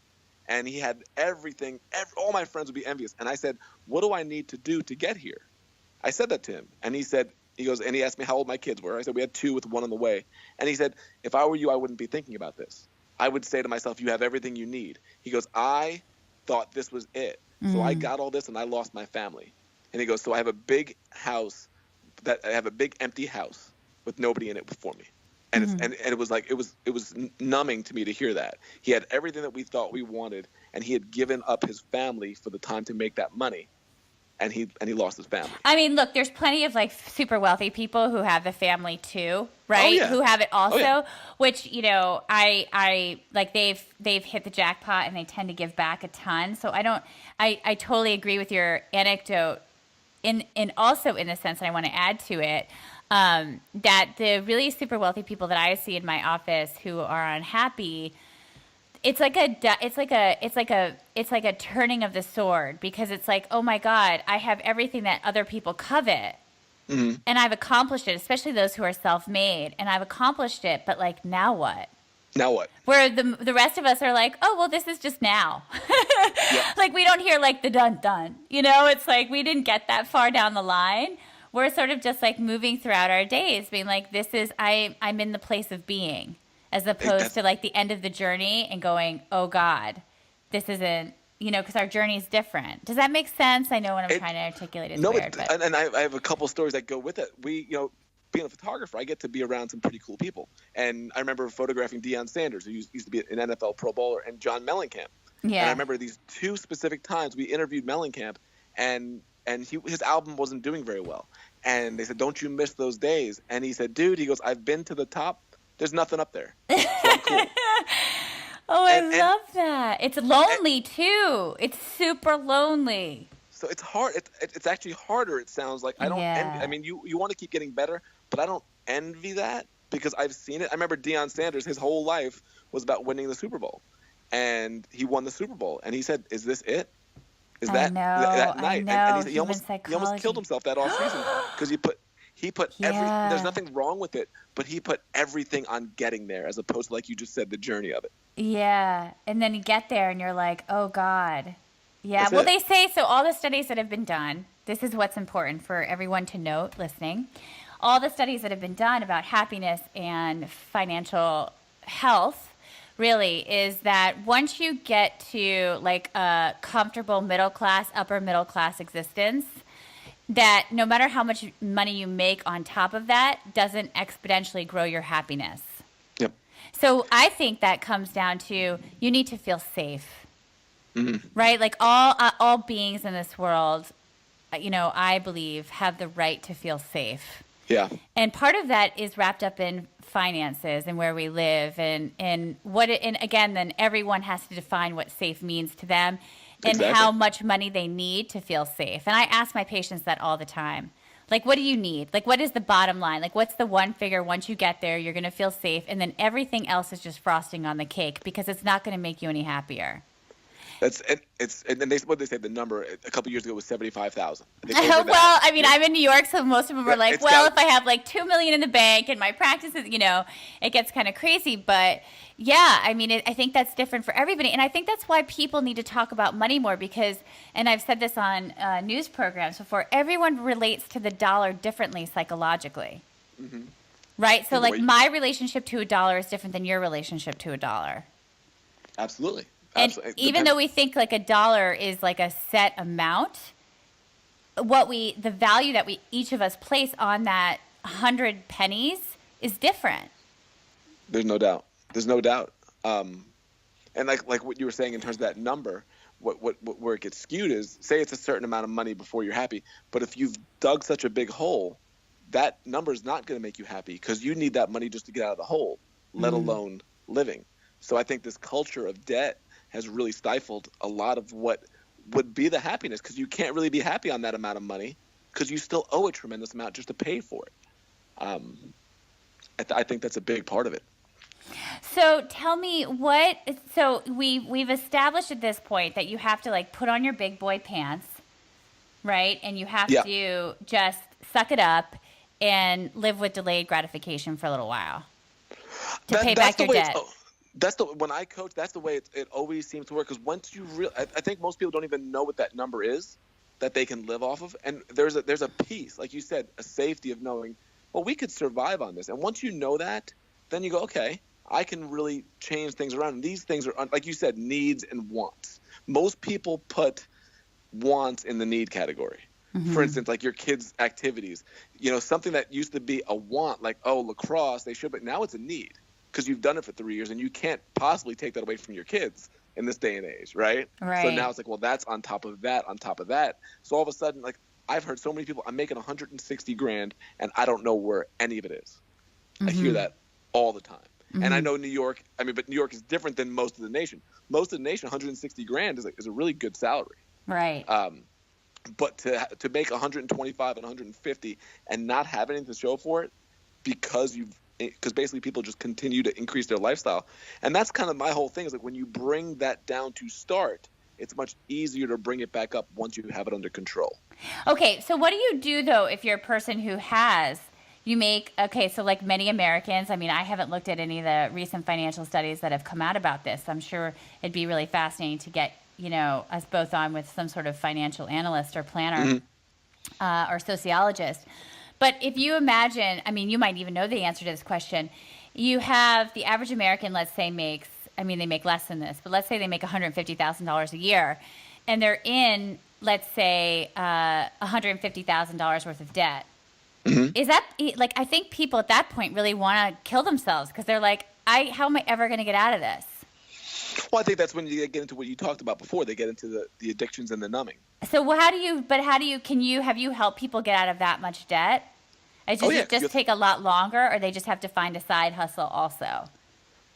And he had everything. All my friends would be envious. And I said, what do I need to do to get here? I said that to him. And he goes, and he asked me how old my kids were. I said, we had 2 with 1 on the way. And he said, if I were you, I wouldn't be thinking about this. I would say to myself, you have everything you need. He goes, I thought this was it. So I got all this and I lost my family. And he goes, so I have a big house, I have a big empty house with nobody in it for me. And it was like, it was numbing to me to hear that. He had everything that we thought we wanted, and he had given up his family for the time to make that money, and he lost his family. I mean, look, there's plenty of like super wealthy people who have the family too, right? Oh, yeah. Who have it also, Oh, yeah. which, I like they've hit the jackpot and they tend to give back a ton. So I totally agree with your anecdote in also in the sense, and I want to add to it, that the really super wealthy people that I see in my office who are unhappy, it's like a turning of the sword, because it's like, oh my God, I have everything that other people covet, and I've accomplished it, especially those who are self-made, and I've accomplished it, but like, now what? Now what? Where the rest of us are like, oh, well, this is just now. Yeah. Like, we don't hear like the dun-dun, it's like we didn't get that far down the line. We're sort of just like moving throughout our days, being like, I'm in the place of being, as opposed to like the end of the journey and going, oh God, this isn't, because our journey is different. Does that make sense? I know what I'm trying to articulate is weird. But. And I have a couple stories that go with it. Being a photographer, I get to be around some pretty cool people. And I remember photographing Deion Sanders, who used to be an NFL Pro Bowler, and John Mellencamp. Yeah. And I remember these 2 specific times we interviewed Mellencamp, and his album wasn't doing very well. And they said, don't you miss those days? And he said, dude, he goes, I've been to the top. There's nothing up there. So I'm cool. Oh, I love that. It's lonely, too. It's super lonely. So it's hard. It's actually harder, it sounds like. I don't envy. I mean, you want to keep getting better, but I don't envy that, because I've seen it. I remember Deion Sanders, his whole life was about winning the Super Bowl. And he won the Super Bowl. And he said, is this it? Is that night? I know. And he almost killed himself that offseason, because he put everything. There's nothing wrong with it, but he put everything on getting there, as opposed to, like you just said, the journey of it. Yeah, and then you get there and you're like, oh God. Yeah, That's well, it. they say, so all the studies that have been done, this is what's important for everyone to note listening. All the studies that have been done about happiness and financial health really, is that once you get to like a comfortable middle class, upper middle class existence, that no matter how much money you make on top of that doesn't exponentially grow your happiness. Yep. So I think that comes down to you need to feel safe, Mm-hmm. right? Like all beings in this world, I believe have the right to feel safe. Yeah. And part of that is wrapped up in finances and where we live and what it, and again, then everyone has to define what safe means to them and Exactly. how much money they need to feel safe. And I ask my patients that all the time. Like, what do you need? Like, what is the bottom line? Like, what's the one figure once you get there, you're going to feel safe. And then everything else is just frosting on the cake because it's not going to make you any happier. And then what they say, the number a couple years ago was 75,000. Well, I mean, I'm in New York, so most of them are like, well, if I have like 2 million in the bank and my practice is, it gets kind of crazy. But yeah, I mean, I think that's different for everybody. And I think that's why people need to talk about money more because, and I've said this on news programs before, everyone relates to the dollar differently psychologically. Mm-hmm. Right? So like my relationship to a dollar is different than your relationship to a dollar. Absolutely. And even though we think like a dollar is like a set amount, the value that we each of us place on that 100 pennies is different. There's no doubt. And like what you were saying in terms of that number, where it gets skewed is, say it's a certain amount of money before you're happy, but if you've dug such a big hole, that number is not going to make you happy because you need that money just to get out of the hole, let alone living. So I think this culture of debt has really stifled a lot of what would be the happiness because you can't really be happy on that amount of money because you still owe a tremendous amount just to pay for it. I think that's a big part of it. So tell me so we've established at this point that you have to like put on your big boy pants, right? And you have to just suck it up and live with delayed gratification for a little while to pay back your debt. When I coach, that's the way it always seems to work. Because once you I think most people don't even know what that number is that they can live off of. And there's a piece, like you said, a safety of knowing, well, we could survive on this. And once you know that, then you go, okay, I can really change things around. And these things are, like you said, needs and wants. Most people put wants in the need category. Mm-hmm. For instance, like your kids' activities, something that used to be a want, like, oh, lacrosse, they should, but now it's a need. Because you've done it for 3 years and you can't possibly take that away from your kids in this day and age, right? So now it's like, well, that's on top of that, on top of that. So all of a sudden, like I've heard so many people, I'm making $160,000 and I don't know where any of it is. Mm-hmm. I hear that all the time. Mm-hmm. And I know New York, but New York is different than most of the nation. Most of the nation, $160,000 is a really good salary. Right. But to make 125 and 150 and not have anything to show for it because basically people just continue to increase their lifestyle. And that's kind of my whole thing is like when you bring that down to start, it's much easier to bring it back up once you have it under control. Okay, so what do you do though if you're a person who so like many Americans, I mean, I haven't looked at any of the recent financial studies that have come out about this. I'm sure it'd be really fascinating to get, us both on with some sort of financial analyst or planner or sociologist. But if you imagine, I mean, you might even know the answer to this question. You have the average American, let's say, they make less than this, but let's say they make $150,000 a year, and they're in, let's say, $150,000 worth of debt. Mm-hmm. Is that, like, I think people at that point really want to kill themselves because they're like, how am I ever going to get out of this? Well, I think that's when you get into what you talked about before. They get into the addictions and the numbing. So have you helped people get out of that much debt? Does it just take a lot longer, or they just have to find a side hustle also?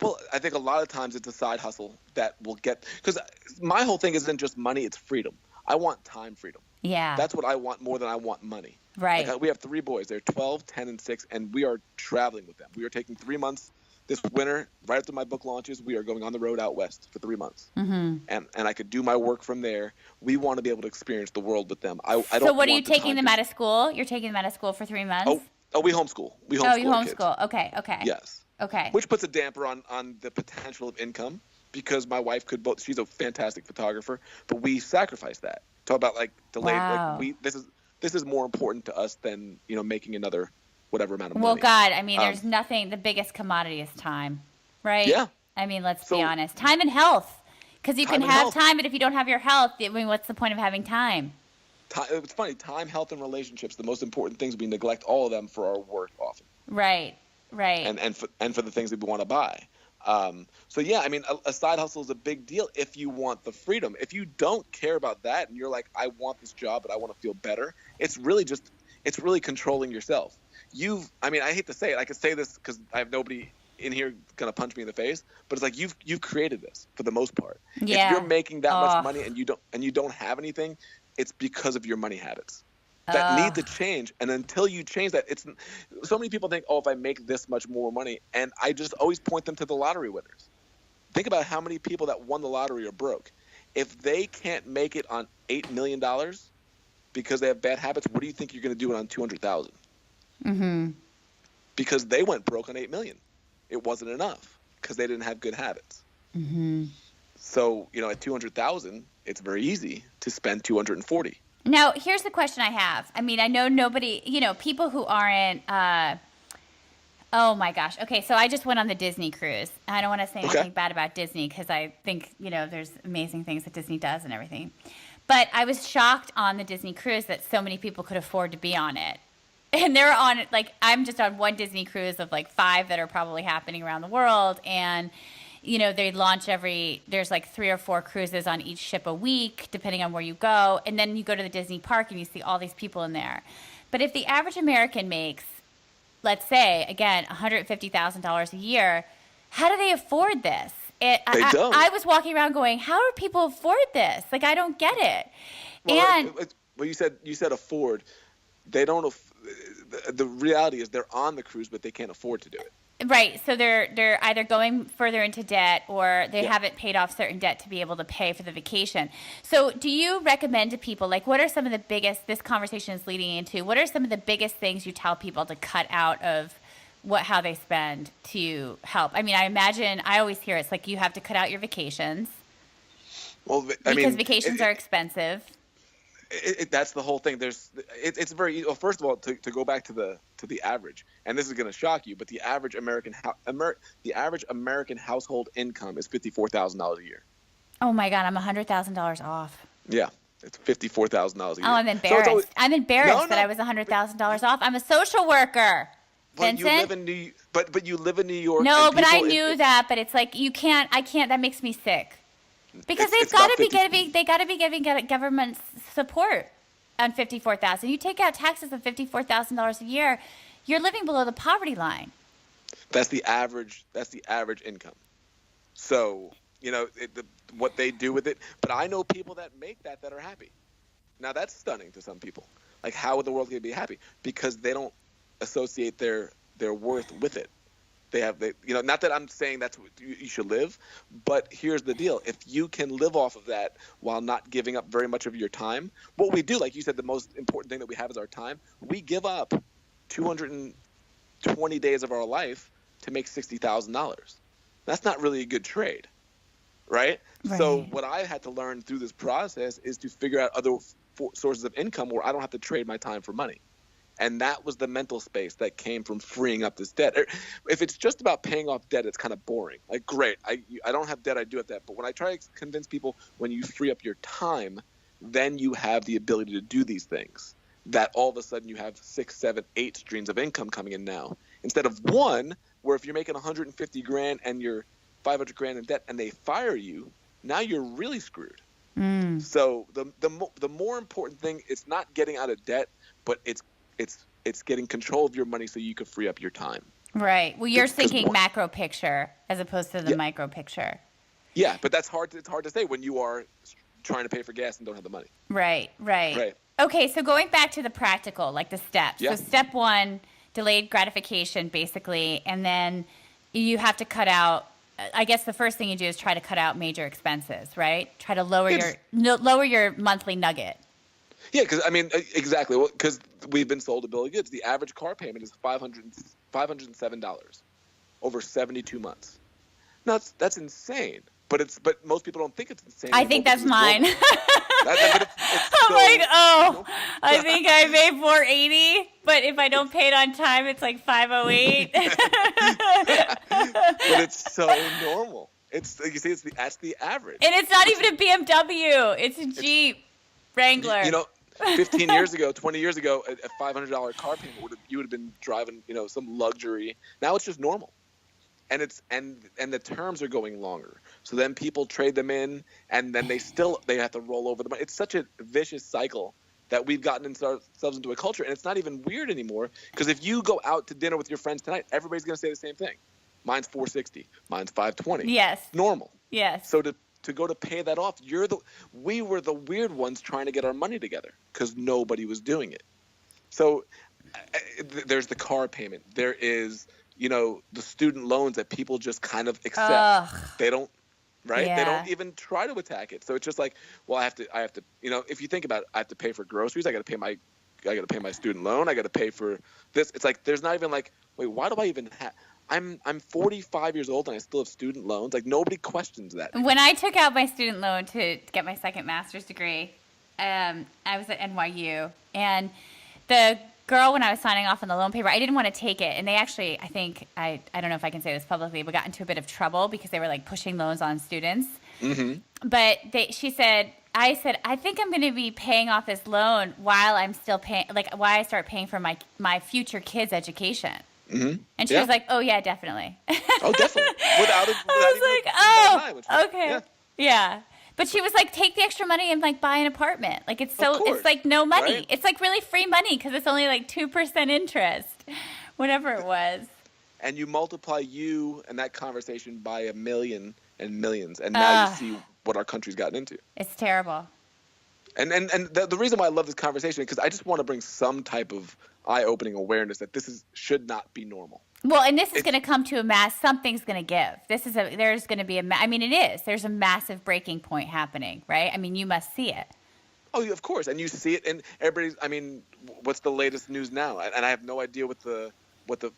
Well, I think a lot of times it's a side hustle that will get, because my whole thing isn't just money, it's freedom. I want time freedom. Yeah. That's what I want more than I want money. Right. Like we have 3 boys. They're 12, 10, and 6, and we are traveling with them. We are taking 3 months this winter, right after my book launches. We are going on the road out west for 3 months. Mm-hmm. And I could do my work from there. We want to be able to experience the world with them. So what are you taking them out of school? You're taking them out of school for 3 months? Oh, we homeschool. You homeschool. Okay. Yes. Okay. Which puts a damper on the potential of income because my wife she's a fantastic photographer, but we sacrifice that. Talk about like delayed. Wow. Like this is more important to us than making another whatever amount of money. Well, God, I mean, there's nothing. The biggest commodity is time, right? Yeah. I mean, let's be So honest. Time and health. Because you can time and have health. time, but if you don't have your health, I mean, what's the point of having time? It's funny. Time, health, and relationships, the most important things. We neglect all of them for our work often. Right. And for the things that we want to buy. So yeah, I mean, a side hustle is a big deal if you want the freedom. If you don't care about that and you're like, I want this job, but I want to feel better, it's really controlling yourself. I mean, I hate to say it. I could say this because I have nobody in here gonna punch me in the face, but it's like you've created this for the most part. Yeah. If you're making that much money and you don't have anything, it's because of your money habits that need to change. And until you change that, it's so many people think, oh, if I make this much more money, and I just always point them to the lottery winners. Think about how many people that won the lottery are broke. If they can't make it on $8 million because they have bad habits, what do you think you're going to do it on 200,000? Mm-hmm. Because they went broke on 8 million. It wasn't enough because they didn't have good habits. Mm-hmm. So, at 200,000, it's very easy to spend 240. Now, here's the question I have. I mean, I know nobody, people who aren't, oh my gosh. Okay, so I just went on the Disney cruise. I don't want to say anything bad about Disney because I think, there's amazing things that Disney does and everything. But I was shocked on the Disney cruise that so many people could afford to be on it. And they're on it, like, I'm just on one Disney cruise of like 5 that are probably happening around the world. And they launch there's like 3 or 4 cruises on each ship a week, depending on where you go. And then you go to the Disney park and you see all these people in there. But if the average American makes, let's say, again, $150,000 a year, how do they afford this? They don't. I was walking around going, how do people afford this? Like, I don't get it. Well, you said afford. They don't. The reality is they're on the cruise, but they can't afford to do it. Right. So they're either going further into debt or they haven't paid off certain debt to be able to pay for the vacation. So do you recommend to people, like, what are some of the biggest, this conversation is leading into, what are some of the biggest things you tell people to cut out of how they spend to help? I mean, I imagine, I always hear it's like you have to cut out your vacations. Well, because vacations are expensive. That's the whole thing. It's very, well, first of all, to go back to the average, and this is going to shock you, but the average American household income is $54,000 a year. Oh my God, I'm $100,000 off. Yeah, it's $54,000 a year. Oh, I'm embarrassed. So I'm embarrassed that I was $100,000 off. I'm a social worker. But Vincent? you live in but you live in New York. No, but I knew that. But it's like I can't. That makes me sick. Because they got to be giving government support on $54,000. You take out taxes of $54,000 a year, you're living below the poverty line. That's the average income. So what they do with it. But I know people that make that are happy. Now that's stunning to some people. Like, how in the world can they be happy? Because they don't associate their worth with it. Not that I'm saying that's what you should live, but here's the deal. If you can live off of that while not giving up very much of your time, what we do, like you said, the most important thing that we have is our time. We give up 220 days of our life to make $60,000. That's not really a good trade, right? So what I had to learn through this process is to figure out other sources of income where I don't have to trade my time for money. And that was the mental space that came from freeing up this debt. If it's just about paying off debt, it's kind of boring. Like, great, I don't have debt, I do have debt. But when I try to convince people, when you free up your time, then you have the ability to do these things. That all of a sudden you have 6, 7, 8 streams of income coming in now. Instead of one, where if you're making $150,000 and you're $500,000 in debt and they fire you, now you're really screwed. So the more important thing, it's not getting out of debt, but it's getting control of your money so you can free up your time. Right. Well, you're thinking macro picture as opposed to the micro picture. Yeah, but it's hard to say when you are trying to pay for gas and don't have the money. Right. Okay, so going back to the practical, like the steps. Yeah. So step 1, delayed gratification, basically, and then you have to cut out. I guess the first thing you do is try to cut out major expenses, right? Try to lower your monthly nugget. Yeah, because exactly. Because we've been sold a bill of goods. The average car payment is $507 over 72 months. Now that's insane. but most people don't think it's insane. I think that's mine. I'm so, like, I think I pay $480, but if I don't pay it on time, it's like $508. But it's so normal. It's like you see, that's the average. And it's not even a BMW. It's a Jeep Wrangler. 15 years ago, 20 years ago, a $500 car payment you would have been driving, some luxury. Now it's just normal. And the terms are going longer. So then people trade them in, and then they have to roll over the money. It's such a vicious cycle that we've gotten ourselves into a culture, and it's not even weird anymore. Because if you go out to dinner with your friends tonight, everybody's going to say the same thing. Mine's $460. Mine's $520. Yes. Normal. Yes. So to go to pay that off, we were the weird ones trying to get our money together because nobody was doing it. So there's the car payment. There is the student loans that people just kind of accept. Ugh. They don't, right? Yeah. They don't even try to attack it. So it's just like, well, I have to, if you think about it, I have to pay for groceries. I got to pay my student loan. I got to pay for this. It's like, there's not even like, wait, why do I even have, I'm 45 years old and I still have student loans. Like nobody questions that. When I took out my student loan to get my second master's degree, I was at NYU, and the girl, when I was signing off on the loan paper, I didn't want to take it. And they actually, I think, I don't know if I can say this publicly, but got into a bit of trouble because they were like pushing loans on students. Mm-hmm. But I said, I think I'm going to be paying off this loan while I'm still paying, like while I start paying for my future kids' education. Mm-hmm. And she was like, oh, yeah, definitely. Oh, definitely. I was like, okay. Yeah. But she was like, take the extra money and like buy an apartment. Like it's like no money. Right? It's like really free money because it's only like 2% interest, whatever it was. And you multiply you and that conversation by a million and millions, and now you see what our country's gotten into. It's terrible. And the reason why I love this conversation is because I just want to bring some type of eye-opening awareness that should not be normal. Well, and this is going to come to a mass. Something's going to give. There's going to be it is. There's a massive breaking point happening, right? I mean, you must see it. Oh, of course, and you see it, and everybody's. I mean, what's the latest news now? And I have no idea what the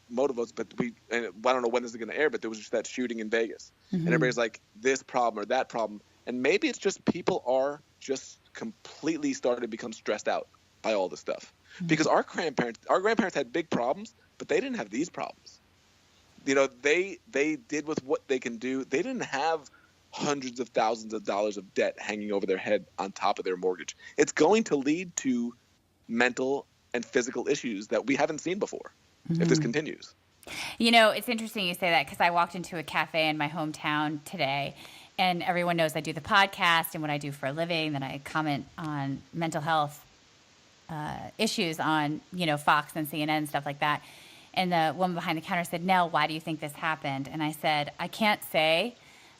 motive was, but I don't know when this is going to air. But there was just that shooting in Vegas, and everybody's like this problem or that problem, and maybe it's just people are just completely starting to become stressed out by all this stuff. Because our grandparents had big problems, but they didn't have these problems. They did with what they can do. They didn't have hundreds of thousands of dollars of debt hanging over their head on top of their mortgage. It's going to lead to mental and physical issues that we haven't seen before if this continues. It's interesting you say that because I walked into a cafe in my hometown today, and everyone knows I do the podcast and what I do for a living, that I comment on mental health issues on, Fox and CNN and stuff like that. And the woman behind the counter said, Nell, why do you think this happened? And I said, I can't say.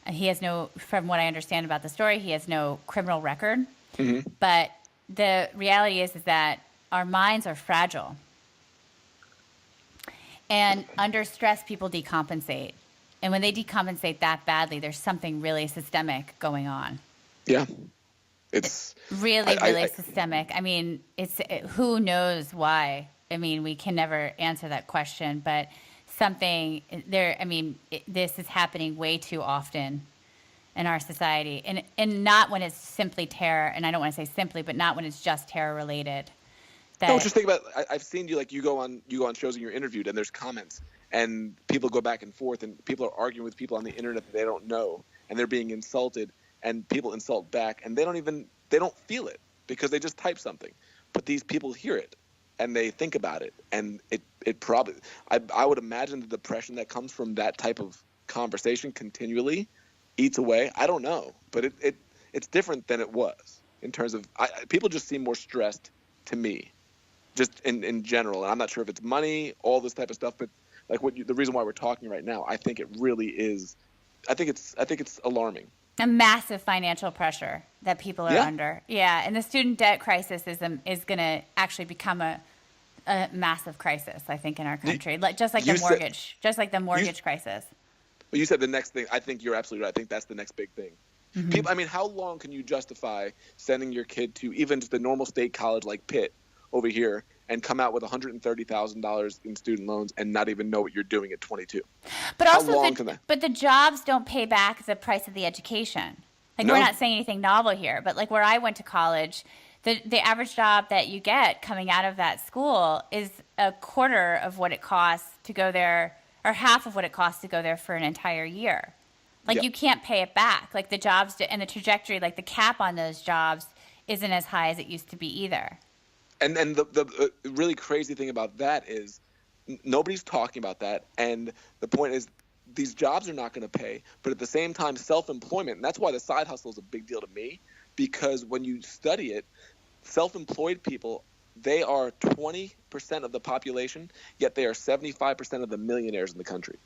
He has from what I understand about the story, he has no criminal record. Mm-hmm. But the reality is that our minds are fragile. And under stress, people decompensate. And when they decompensate that badly, there's something really systemic going on. Yeah. It's really systemic. I mean, who knows why? I mean, we can never answer that question, but this is happening way too often in our society, and not when it's simply terror. And I don't want to say simply, but not when it's just terror related. No, just think about. I've seen you you go on shows and you're interviewed, and there's comments, and people go back and forth, and people are arguing with people on the internet that they don't know, and they're being insulted. And people insult back, and they don't feel it because they just type something. But these people hear it, and they think about it, and it probably I would imagine the depression that comes from that type of conversation continually eats away. I don't know, but it's different than it was in terms of people just seem more stressed to me, just in general. And I'm not sure if it's money, all this type of stuff, but like the reason why we're talking right now, I think it really is. I think it's alarming. A massive financial pressure that people are under. Yeah, and the student debt crisis is going to actually become a massive crisis, I think, in our country. Just like the mortgage crisis. Well, you said the next thing. I think you're absolutely right. I think that's the next big thing. Mm-hmm. People, I mean, how long can you justify sending your kid to even just a normal state college like Pitt over here and come out with $130,000 in student loans and not even know what you're doing at 22. But How also, long can that? but the jobs don't pay back the price of the education. Like, No. we're not saying anything novel here, but like where I went to college, the average job that you get coming out of that school is a quarter of what it costs to go there, or half of what it costs to go there for an entire year. Like, Yeah. you can't pay it back. Like, the jobs and the trajectory, like the cap on those jobs isn't as high as it used to be either. And the really crazy thing about that is nobody's talking about that. And the point is, these jobs are not going to pay. But at the same time, self-employment, and that's why the side hustle is a big deal to me, because when you study it, self-employed people, they are 20% of the population, yet they are 75% of the millionaires in the country.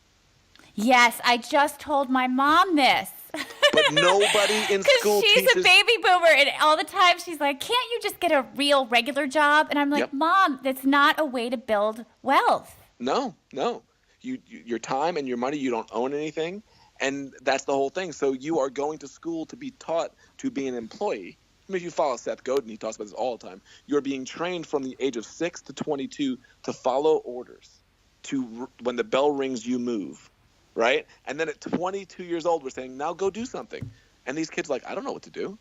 Yes, I just told my mom this. But nobody in school Because she's teaches. a baby boomer, and all the time she's like, can't you just get a real regular job? And I'm like, Yep. Mom, that's not a way to build wealth. No. Your time and your money, you don't own anything. And that's the whole thing. So you are going to school to be taught to be an employee. I mean, if you follow Seth Godin, he talks about this all the time. You're being trained from the age of 6 to 22 to follow orders, to when the bell rings, you move, right? And then at 22 years old, we're saying, now go do something. And these kids are like, I don't know what to do.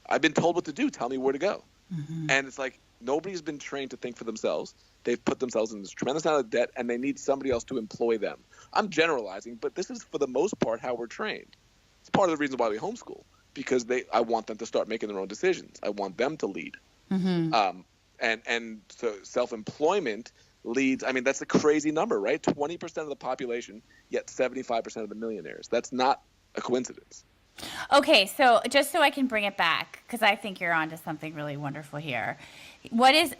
I've been told what to do. Tell me where to go. Mm-hmm. And it's like, nobody's been trained to think for themselves. They've put themselves in this tremendous amount of debt, and they need somebody else to employ them. I'm generalizing, but this is for the most part how we're trained. It's part of the reason why we homeschool, because I want them to start making their own decisions. I want them to lead. Mm-hmm. And so self-employment leads. I mean, that's a crazy number, right? 20% of the population, yet 75% of the millionaires. That's not a coincidence. Okay, so just so I can bring it back, because I think you're onto something really wonderful here. What is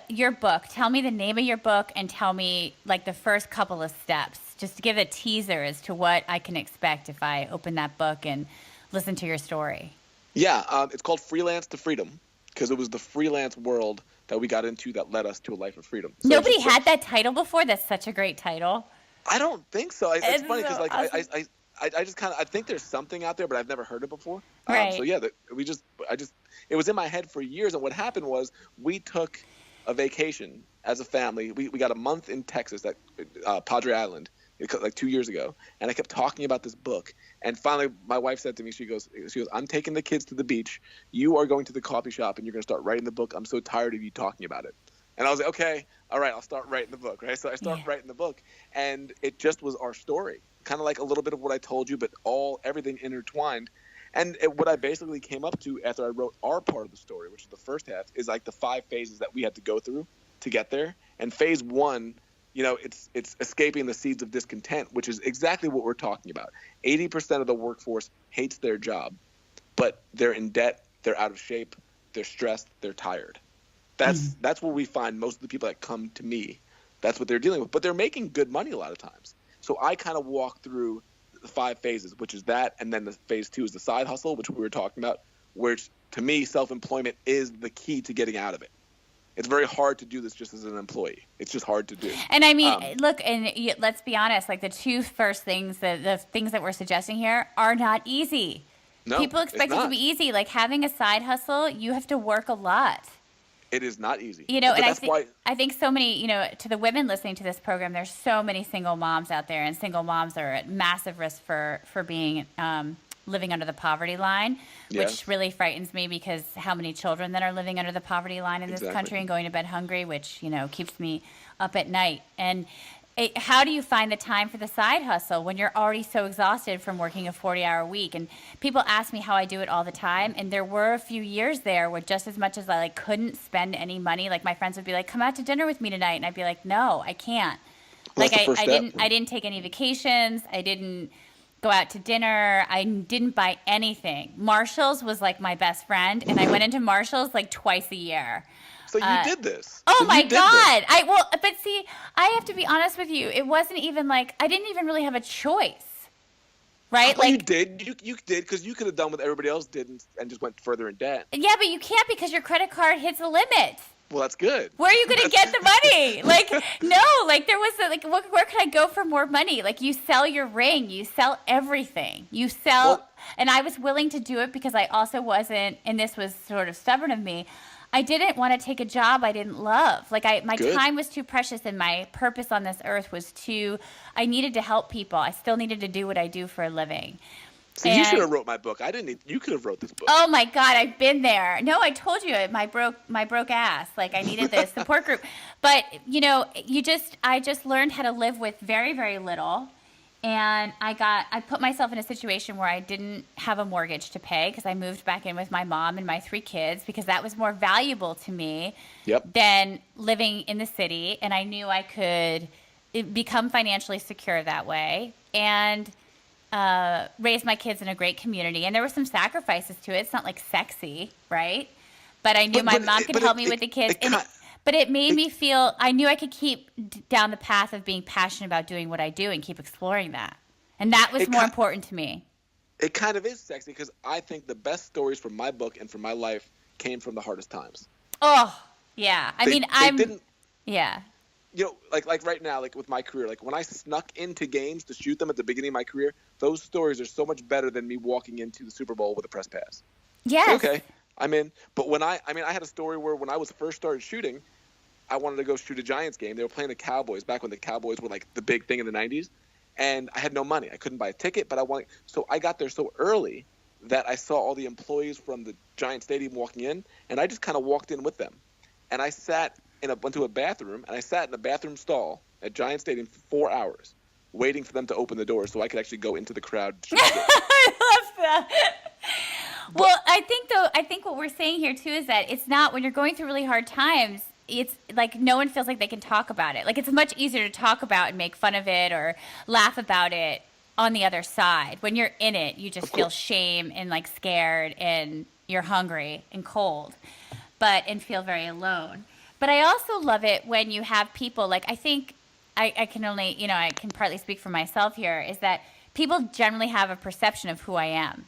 your book? Tell me the name of your book, and tell me like the first couple of steps, just to give a teaser as to what I can expect if I open that book and listen to your story. Yeah, it's called Freelance to Freedom, because it was the freelance world that we got into that led us to a life of freedom. So Nobody had that title before? That's such a great title. I don't think so. It's funny because so awesome. I just kind of, I think there's something out there, but I've never heard it before. Right. So yeah, it was in my head for years. And what happened was we took a vacation as a family. We got a month in Texas at Padre Island like 2 years ago. And I kept talking about this book. And finally my wife said to me, she goes, I'm taking the kids to the beach. You are going to the coffee shop and you're going to start writing the book. I'm so tired of you talking about it. And I was like, okay, all right, I'll start writing the book, right? So I started writing the book, and it just was our story, kind of like a little bit of what I told you, but everything intertwined. And what I basically came up to after I wrote our part of the story, which is the first half, is like the 5 phases that we had to go through to get there. And phase 1, it's escaping the seeds of discontent, which is exactly what we're talking about. 80% of the workforce hates their job, but they're in debt, they're out of shape, they're stressed, they're tired. That's what we find most of the people that come to me. That's what they're dealing with. But they're making good money a lot of times. So I kind of walk through the 5 phases, which is that. And then the phase 2 is the side hustle, which we were talking about, which to me, self-employment is the key to getting out of it. It's very hard to do this just as an employee. It's just hard to do. And I mean, look, and let's be honest, like the 2 first things, the things that we're suggesting here are not easy. No, people expect it to be easy. Like having a side hustle, you have to work a lot. It is not easy. And I think so many, to the women listening to this program, there's so many single moms out there, and single moms are at massive risk for being living under the poverty line, which really frightens me, because how many children that are living under the poverty line in this country and going to bed hungry, which, keeps me up at night. And how do you find the time for the side hustle when you're already so exhausted from working a 40-hour week? And people ask me how I do it all the time. And there were a few years there where just as much as I couldn't spend any money, like my friends would be like, come out to dinner with me tonight. And I'd be like, no, I can't. Well, I didn't take any vacations. I didn't go out to dinner. I didn't buy anything. Marshall's was like my best friend. And I went into Marshall's like twice a year. So you did this. Oh my God. But see, I have to be honest with you. It wasn't even like, I didn't even really have a choice. Right? Well, you did. You did, because you could have done what everybody else did and just went further in debt. Yeah, but you can't, because your credit card hits a limit. Well, that's good. Where are you going to get the money? There was where could I go for more money? Like, you sell your ring, you sell everything. And I was willing to do it because I also wasn't, and this was sort of stubborn of me, I didn't want to take a job I didn't love. Like my Good. time was too precious and my purpose on this earth was I needed to help people. I still needed to do what I do for a living. See, you should And have wrote my book. I didn't need, you could have wrote this book. oh my God, I've been there. No, I told you my broke ass. Like I needed the support group. But I just learned how to live with very, very little. And I put myself in a situation where I didn't have a mortgage to pay because I moved back in with my mom and my 3 kids because that was more valuable to me Yep. than living in the city. And I knew I could become financially secure that way. And raise my kids in a great community. And there were some sacrifices to it. It's not like sexy, right? But I knew my mom could help me with the kids. But it made me feel, I knew I could keep down the path of being passionate about doing what I do and keep exploring that. And that was more important to me. It kind of is sexy because I think the best stories from my book and from my life came from the hardest times. Oh, yeah. Yeah. You know, like right now, like with my career, like when I snuck into games to shoot them at the beginning of my career, those stories are so much better than me walking into the Super Bowl with a press pass. Yes. So, okay, I'm in. But I had a story where when I was first started shooting, I wanted to go shoot a Giants game. They were playing the Cowboys back when the Cowboys were like the big thing in the 90s. And I had no money. I couldn't buy a ticket, but so I got there so early that I saw all the employees from the Giant Stadium walking in, and I just kind of walked in with them. And I went to a bathroom, and I sat in the bathroom stall at Giant Stadium for 4 hours, waiting for them to open the door so I could actually go into the crowd. I love that. Well, I think what we're saying here too is that it's not when you're going through really hard times, it's like no one feels like they can talk about it. Like it's much easier to talk about and make fun of it or laugh about it on the other side. When you're in it, you just feel shame and like scared and you're hungry and cold, and feel very alone. But I also love it when you have people like I think I can only, I can partly speak for myself here is that people generally have a perception of who I am.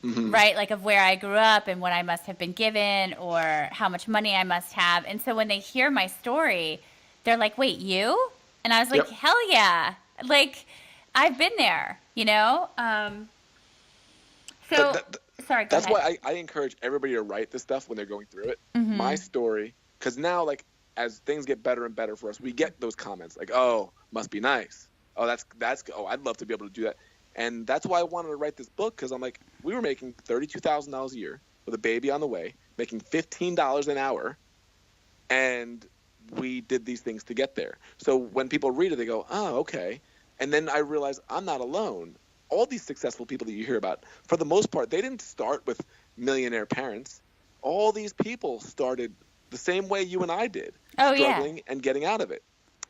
Mm-hmm. Right? Like of where I grew up and what I must have been given or how much money I must have. And so when they hear my story, they're like, wait, you? And I was like, hell yeah. Like, I've been there, So, sorry, go that's ahead. why I encourage everybody to write this stuff when they're going through it. Mm-hmm. My story, because now, like, as things get better and better for us, we get those comments like, oh, must be nice. Oh, I'd love to be able to do that. And that's why I wanted to write this book, because I'm like, we were making $32,000 a year with a baby on the way, making $15 an hour, and we did these things to get there. So when people read it, they go, oh, okay. And then I realize I'm not alone. All these successful people that you hear about, for the most part, they didn't start with millionaire parents. All these people started the same way you and I did, struggling and getting out of it.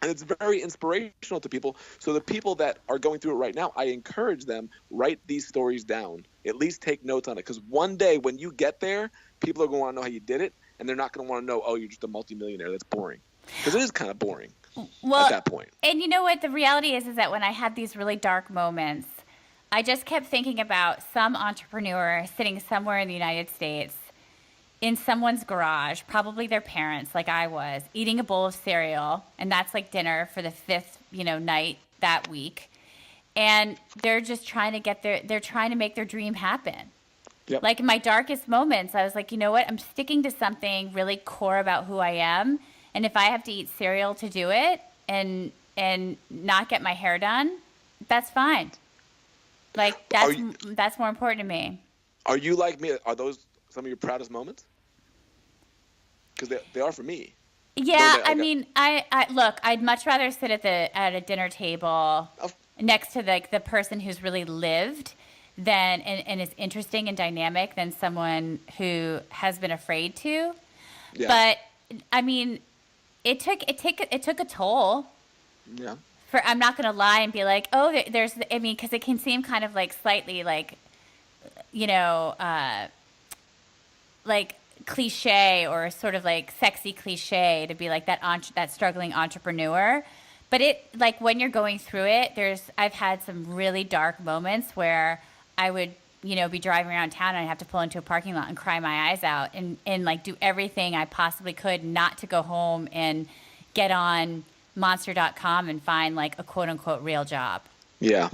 And it's very inspirational to people. So the people that are going through it right now, I encourage them, write these stories down. At least take notes on it. Because one day when you get there, people are going to want to know how you did it. And they're not going to want to know, oh, you're just a multimillionaire. That's boring. Because it is kind of boring at that point. And you know what? The reality is that when I had these really dark moments, I just kept thinking about some entrepreneur sitting somewhere in the United States in someone's garage, probably their parents, like I was, eating a bowl of cereal, and that's like dinner for the 5th, night that week. And they're just trying to make their dream happen. Yep. Like in my darkest moments, I was like, you know what? I'm sticking to something really core about who I am. And if I have to eat cereal to do it and not get my hair done, that's fine. Like that's more important to me. Are you like me? Are those some of your proudest moments? Because they are for me. Yeah, I mean, I look, I'd much rather sit at a dinner table next to the person who's really lived and is interesting and dynamic than someone who has been afraid to. Yeah. But I mean, it took a toll. Yeah. I'm not going to lie and be like, oh, because it can seem kind of like slightly like, like cliche or sort of like sexy cliche to be like that struggling entrepreneur. But it, like when you're going through it, I've had some really dark moments where I would, be driving around town and I'd have to pull into a parking lot and cry my eyes out and like do everything I possibly could not to go home and get on monster.com and find like a quote unquote real job. Yeah.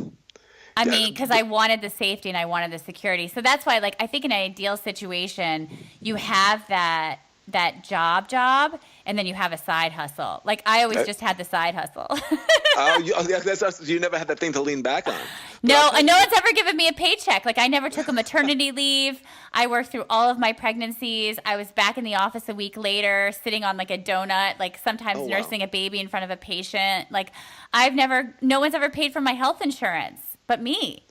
I mean, because I wanted the safety and I wanted the security. So that's why, like, I think in an ideal situation, you have that that job, and then you have a side hustle. Like I always just had the side hustle. You never had that thing to lean back on. No, no one's ever given me a paycheck. Like I never took a maternity leave. I worked through all of my pregnancies. I was back in the office a week later, sitting on like a donut, like sometimes nursing a baby in front of a patient. Like no one's ever paid for my health insurance but me.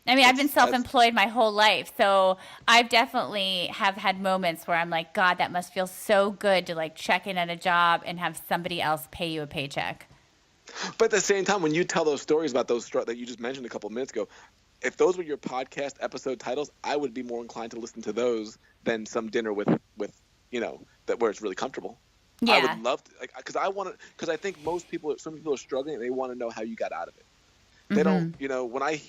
I mean, I've been self-employed my whole life, so I've definitely have had moments where I'm like, God, that must feel so good to like check in at a job and have somebody else pay you a paycheck. But at the same time, when you tell those stories about those that you just mentioned a couple of minutes ago, if those were your podcast episode titles, I would be more inclined to listen to those than some dinner with that where it's really comfortable. Yeah. I would love to, because I think some people are struggling and they want to know how you got out of it. They don't, when I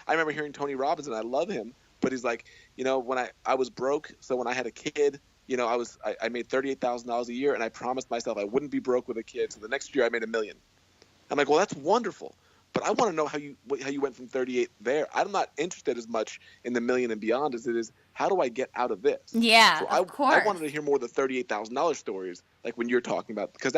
remember hearing Tony Robbins, and I love him, but he's like, when I was broke, so when I had a kid, I made $38,000 a year, and I promised myself I wouldn't be broke with a kid, so the next year I made $1 million. I'm like, well, that's wonderful, but I want to know how you went from 38 there. I'm not interested as much in the million and beyond as it is, how do I get out of this? Yeah, so of course. I wanted to hear more of the $38,000 stories, like when you're talking about, because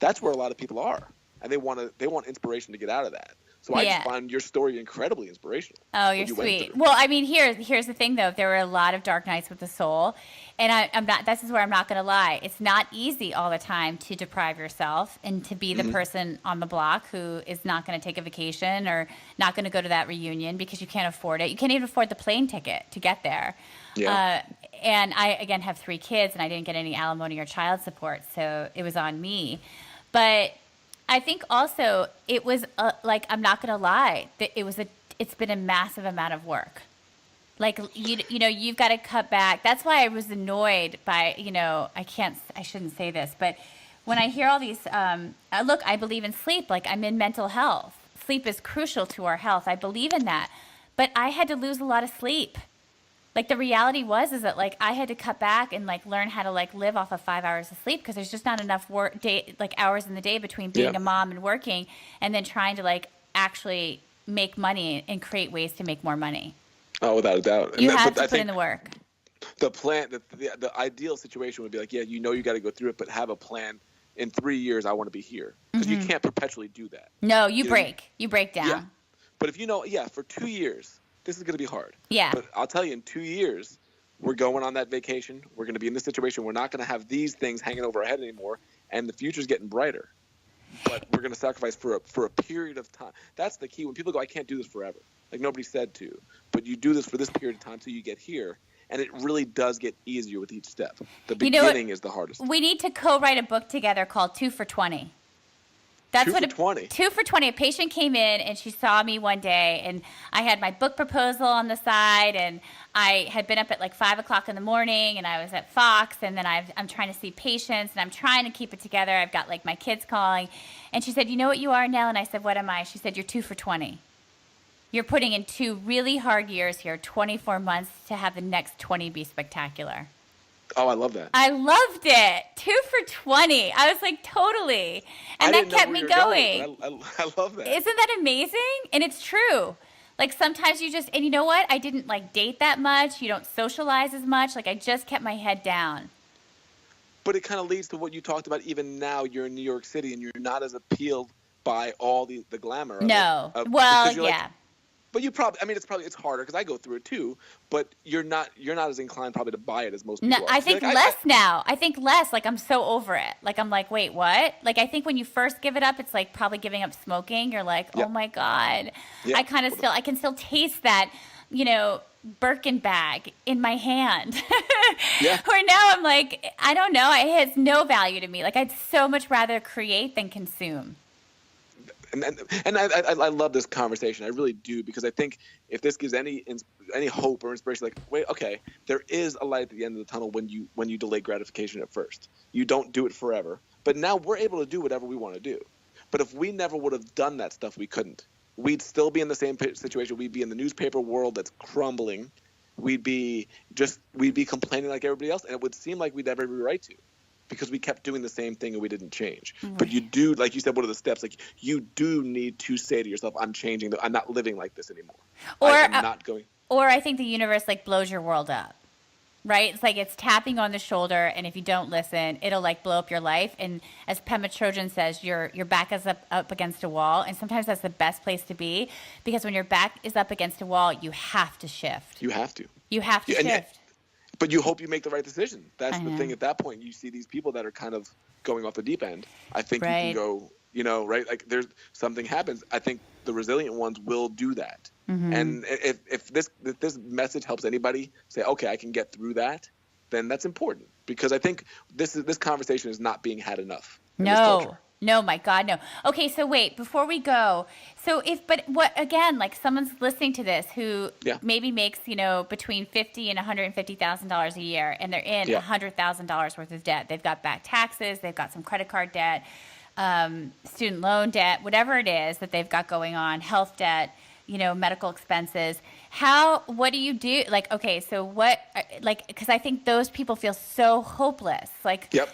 that's where a lot of people are, and they want inspiration to get out of that. So I just find your story incredibly inspirational. Oh, you're sweet. Well, I mean, here's the thing, though. There were a lot of dark nights with the soul, and I'm not. This is where I'm not going to lie. It's not easy all the time to deprive yourself and to be the person on the block who is not going to take a vacation or not going to go to that reunion because you can't afford it. You can't even afford the plane ticket to get there. Yeah. And I, again, have 3 kids, and I didn't get any alimony or child support, so it was on me. But I think also it was I'm not going to lie, that it's been a massive amount of work. Like, you've got to cut back. That's why I was annoyed by, I shouldn't say this, but when I hear all these, look, I believe in sleep. Like, I'm in mental health. Sleep is crucial to our health. I believe in that. But I had to lose a lot of sleep. Like, the reality is that, like, I had to cut back and, like, learn how to, like, live off of 5 hours of sleep because there's just not enough hours in the day between being a mom and working and then trying to, like, actually make money and create ways to make more money. Oh, without a doubt. You have to put in the work. The plan, the ideal situation would be like, you got to go through it, but have a plan. In 3 years, I want to be here. Because you can't perpetually do that. No, you break. You break down. Yeah. But if for 2 years, this is going to be hard. Yeah. But I'll tell you, in 2 years, we're going on that vacation. We're going to be in this situation. We're not going to have these things hanging over our head anymore, and the future's getting brighter. But we're going to sacrifice for a period of time. That's the key. When people go, I can't do this forever. Like nobody said to. But you do this for this period of time till you get here, and it really does get easier with each step. The beginning is the hardest. We need to co-write a book together called 2 for 20. That's 2 for 20. 2 for 20. A patient came in and she saw me one day, and I had my book proposal on the side, and I had been up at like 5 o'clock in the morning, and I was at Fox, and then I'm trying to see patients, and I'm trying to keep it together. I've got like my kids calling, and she said, "You know what you are, Nell?" And I said, "What am I?" She said, "You're 2 for 20. You're putting in 2 really hard years here, 24 months to have the next 20 be spectacular." Oh, I love that. I loved it. 2 for 20. I was like, totally. And that kept me going. I love that. Isn't that amazing? And it's true. Like sometimes and you know what? I didn't like date that much. You don't socialize as much. Like I just kept my head down. But it kind of leads to what you talked about. Even now you're in New York City and you're not as appealed by all the glamour. No. Well, yeah. Like, but you probably, it's harder because I go through it too, but you're not as inclined probably to buy it as most people are. I think less now. I think less. Like I'm so over it. Like I'm like, wait, what? Like I think when you first give it up, it's like probably giving up smoking. You're like, oh my God. Yeah. I can still taste that, Birkin bag in my hand. Yeah. Where now I'm like, I don't know. It has no value to me. Like I'd so much rather create than consume. And I love this conversation. I really do, because I think if this gives any hope or inspiration, like, wait, okay, there is a light at the end of the tunnel when you delay gratification at first. You don't do it forever. But now we're able to do whatever we want to do. But if we never would have done that stuff, we couldn't. We'd still be in the same situation. We'd be in the newspaper world that's crumbling. We'd be complaining like everybody else, and it would seem like we'd have every right to, because we kept doing the same thing and we didn't change. Mm-hmm. But you do, like you said, what are the steps? Like you do need to say to yourself, I'm changing. I'm not living like this anymore. Or I'm not going. Or I think the universe like blows your world up. right? It's like it's tapping on the shoulder, and if you don't listen, it'll like blow up your life. And as Pema Trojan says, your back is up against a wall, and sometimes that's the best place to be, because when your back is up against a wall, you have to shift. You have to. You have to shift. But you hope you make the right decision. That's the know. thing. At that point, you see these people that are kind of going off the deep end. I think you Right. can go, right? Like there's something happens. I think the resilient ones will do that. Mm-hmm. And if this message helps anybody say, okay, I can get through that, then that's important, because I think this conversation is not being had enough in this culture. No, my God, no. Okay, so wait, before we go, like someone's listening to this who maybe makes, between $50,000 and $150,000 a year, and they're in $100,000 worth of debt. They've got back taxes, they've got some credit card debt, student loan debt, whatever it is that they've got going on, health debt, medical expenses. What do you do? Like, okay, so because I think those people feel so hopeless. Like, yep.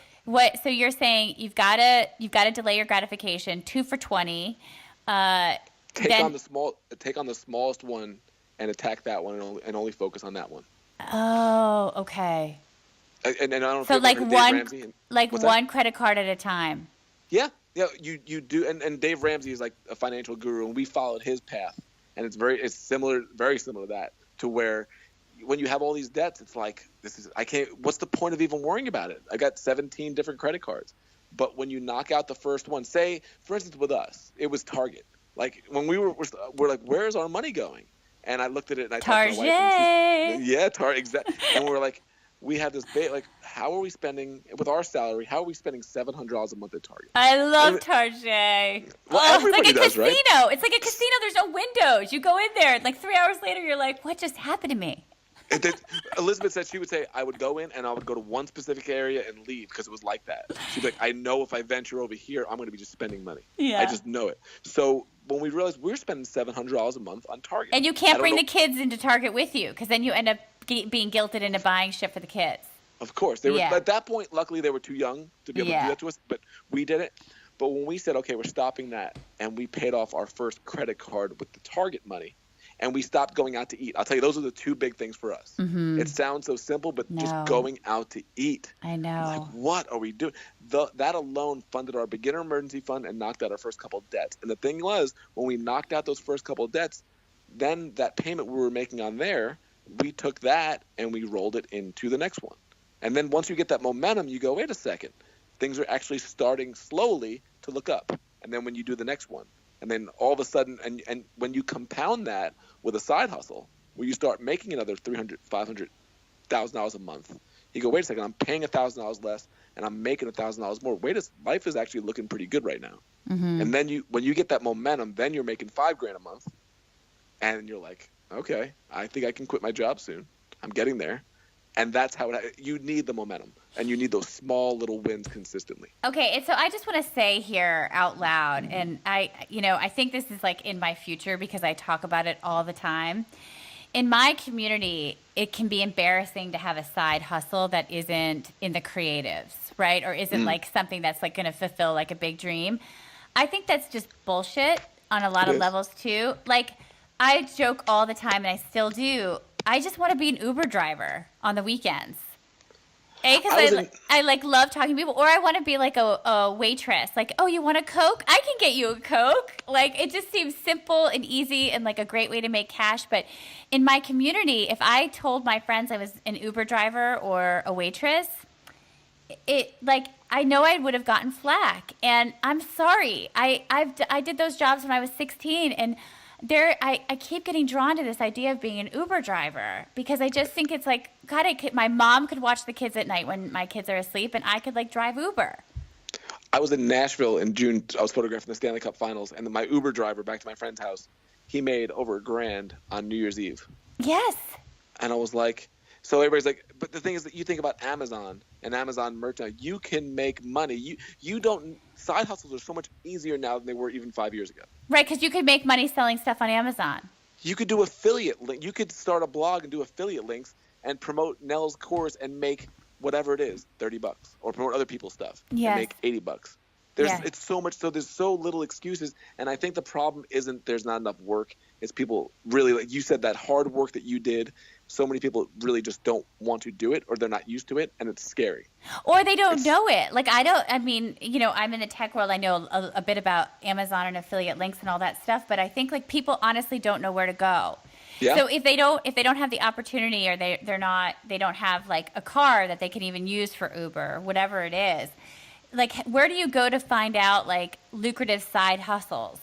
So you're saying you've got to delay your gratification, 2 for $20. Take on the smallest one and attack that one, and only focus on that one. Oh, okay. And I don't so like one credit card at a time. Yeah, you do. And Dave Ramsey is like a financial guru, and we followed his path, and it's very similar to that, to where when you have all these debts, it's like, what's the point of even worrying about it? I got 17 different credit cards. But when you knock out the first one, say, for instance, with us, it was Target. Like when we're like, where's our money going? And I looked at it and I talked to my wife. And Target, exactly. And we're like, we have this like, how are we spending with our salary? How are we spending $700 a month at Target? I love Target. Well, everybody it's like a does, casino. right? It's like a casino. There's no windows. You go in there, and like 3 hours later, you're like, what just happened to me? Elizabeth said she would say, I would go in and I would go to one specific area and leave, because it was like that. She'd be like, I know if I venture over here, I'm going to be just spending money. Yeah. I just know it. So when we realized we're spending $700 a month on Target. And you can't bring the kids into Target with you, because then you end up being guilted into buying shit for the kids. Of course. They were, at that point, luckily, they were too young to be able to do that to us, but we did it. But when we said, okay, we're stopping that, and we paid off our first credit card with the Target money, and we stopped going out to eat. I'll tell you, those are the two big things for us. Mm-hmm. It sounds so simple, but just going out to eat. I know. Like, what are we doing? That alone funded our beginner emergency fund and knocked out our first couple of debts. And the thing was, when we knocked out those first couple of debts, then that payment we were making on there, we took that and we rolled it into the next one. And then once you get that momentum, you go, wait a second. Things are actually starting slowly to look up. And then when you do the next one, and then all of a sudden, and when you compound that with a side hustle, where you start making another $300,000, $500,000 a month, you go, wait a second, I'm paying $1,000 less, and I'm making $1,000 more. Life is actually looking pretty good right now. Mm-hmm. And then when you get that momentum, then you're making $5,000 a month, and you're like, okay, I think I can quit my job soon. I'm getting there. And that's how you need the momentum, and you need those small little wins consistently. Okay, and so I just want to say here out loud, and I think this is like in my future, because I talk about it all the time. In my community, it can be embarrassing to have a side hustle that isn't in the creatives, right? Or isn't like something that's like going to fulfill like a big dream. I think that's just bullshit on a lot of levels too. Like, I joke all the time, and I still do, I just want to be an Uber driver on the weekends. Because I love talking to people, or I want to be like a waitress. Like, oh, you want a Coke? I can get you a Coke. Like, it just seems simple and easy and like a great way to make cash. But in my community, if I told my friends I was an Uber driver or a waitress, I know I would have gotten flack. And I'm sorry. I did those jobs when I was 16, and I keep getting drawn to this idea of being an Uber driver, because I just think it's like, God, my mom could watch the kids at night when my kids are asleep, and I could like drive Uber. I was in Nashville in June. I was photographing the Stanley Cup Finals, and my Uber driver back to my friend's house, he made over $1,000 on New Year's Eve. Yes. And I was like, so everybody's like, but the thing is that you think about Amazon and Amazon merchandise, you can make money. You don't. Side hustles are so much easier now than they were even 5 years ago. Right, because you could make money selling stuff on Amazon. You could do affiliate link. You could start a blog and do affiliate links and promote Nell's course and make whatever it is, $30, or promote other people's stuff and make $80. It's so much. So there's so little excuses, and I think the problem isn't there's not enough work. It's people really, like you said, that hard work that you did, so many people really just don't want to do it, or they're not used to it, and it's scary. Or they don't know it. Like, I mean, I'm in the tech world. I know a bit about Amazon and affiliate links and all that stuff, but I think like people honestly don't know where to go. Yeah. So if they don't have the opportunity, or they don't have like a car that they can even use for Uber, whatever it is, like where do you go to find out like lucrative side hustles?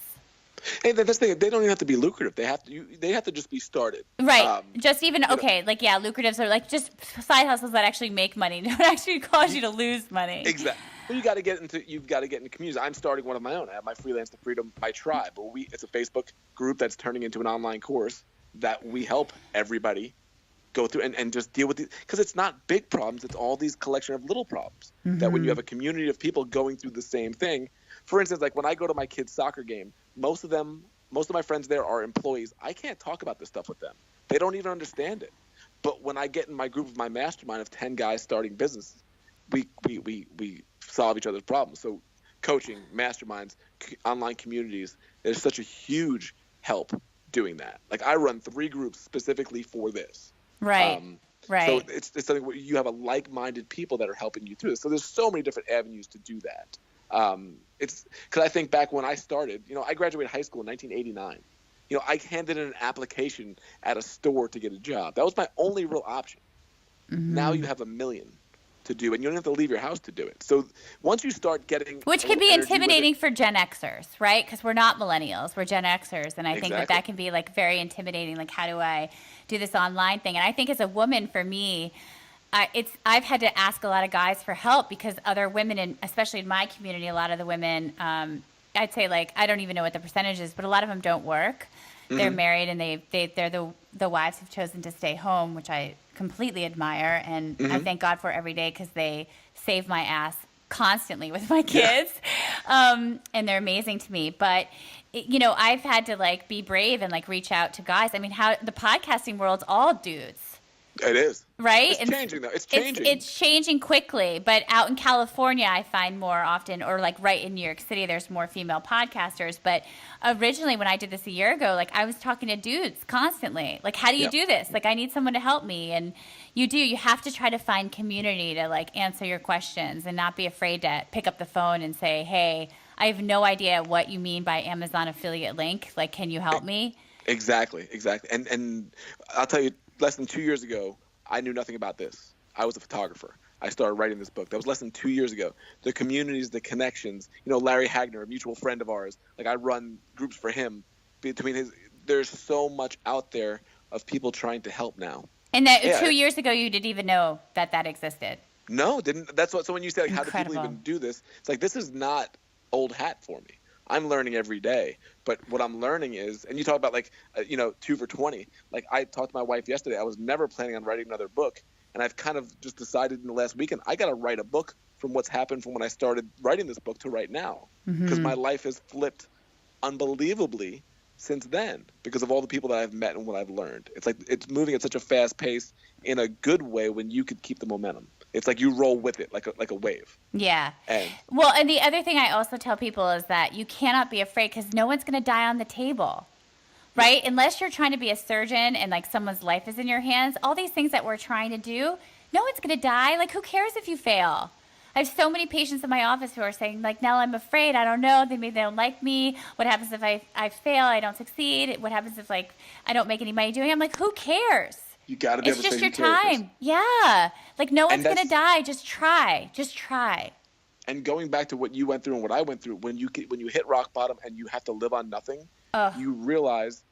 Hey, that's the thing. They don't even have to be lucrative. They have to just be started. Right. Just even, okay, like, yeah, lucratives are like just side hustles that actually make money, don't actually cause you to lose money. Exactly. Well, you've got to get into communities. I'm starting one of my own. I have my Freelance to Freedom, my tribe. It's a Facebook group that's turning into an online course that we help everybody go through and just deal with these, because it's not big problems. It's all these collection of little problems that when you have a community of people going through the same thing. For instance, like when I go to my kids' soccer game, most of my friends there are employees. I can't talk about this stuff with them. They don't even understand it. But when I get in my group of my mastermind of 10 guys starting businesses, we solve each other's problems. So coaching, masterminds, online communities, there's such a huge help doing that. Like I run 3 groups specifically for this. Right. Right. So it's something where you have a like-minded people that are helping you through this. So there's so many different avenues to do that. It's because I think back when I started, I graduated high school in 1989. I handed in an application at a store to get a job. That was my only real option. Now you have 1 million to do, and you don't have to leave your house to do it. So once you start getting, which can be intimidating for Gen Xers, right? Because we're not millennials, we're Gen Xers, and I think that can be like very intimidating. Like, how do I do this online thing? And I think as a woman, for me, I've had to ask a lot of guys for help because other women, and especially in my community, a lot of the women, I'd say like, I don't even know what the percentage is, but a lot of them don't work. They're married, and they're the wives who've chosen to stay home, which I completely admire, and I thank God for every day, because they save my ass constantly with my kids, and they're amazing to me. But I've had to like be brave and like reach out to guys. I mean, how the podcasting world's all dudes. It is. Right? It's changing, though. It's changing. It's changing quickly. But out in California, I find more often, or like right in New York City, there's more female podcasters. But originally, when I did this a year ago, like I was talking to dudes constantly. Like, how do you do this? Like, I need someone to help me. And you have to try to find community to like answer your questions and not be afraid to pick up the phone and say, hey, I have no idea what you mean by Amazon affiliate link. Like, can you help me? Exactly. And I'll tell you, less than 2 years ago, I knew nothing about this. I was a photographer. I started writing this book. That was less than 2 years ago. The communities, the connections, Larry Hagner, a mutual friend of ours, like I run groups for him. There's so much out there of people trying to help now. And that 2 years ago, you didn't even know that existed. No, didn't. That's what. So when you say, like, how Incredible. do people even do this? It's like, this is not old hat for me. I'm learning every day. But what I'm learning is, and you talk about like, 2 for 20. Like I talked to my wife yesterday. I was never planning on writing another book. And I've kind of just decided in the last weekend, I got to write a book from what's happened from when I started writing this book to right now. Because my life has flipped unbelievably since then because of all the people that I've met and what I've learned. It's like it's moving at such a fast pace in a good way when you could keep the momentum. It's like you roll with it like a wave. Yeah. And the other thing I also tell people is that you cannot be afraid, because no one's going to die on the table, right? Unless you're trying to be a surgeon and like someone's life is in your hands. All these things that we're trying to do, no one's going to die. Like, who cares if you fail? I have so many patients in my office who are saying, like, Nell, I'm afraid. I don't know. Maybe they don't like me. What happens if I fail? I don't succeed. What happens if like I don't make any money doing it? I'm like, who cares? you got to be able to say it's just your time. Yeah. Like, no one's going to die. Just try. Just try. And going back to what you went through and what I went through, when you hit rock bottom and you have to live on nothing, you realize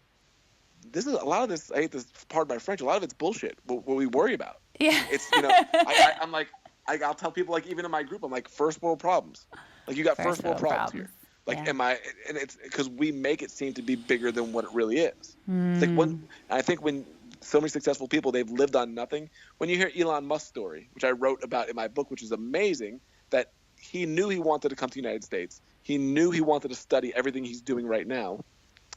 this is a lot of this. I hate this part of my French. A lot of it's bullshit. What we worry about. Yeah. It's I'm like I'll tell people, like, even in my group, I'm like, first world problems. Like, you got first world problems here. Like, yeah. And it's because we make it seem to be bigger than what it really is. It's like I think when so many successful people, they've lived on nothing. When you hear Elon Musk's story, which I wrote about in my book, which is amazing, that he knew he wanted to come to the United States. He knew he wanted to study everything he's doing right now.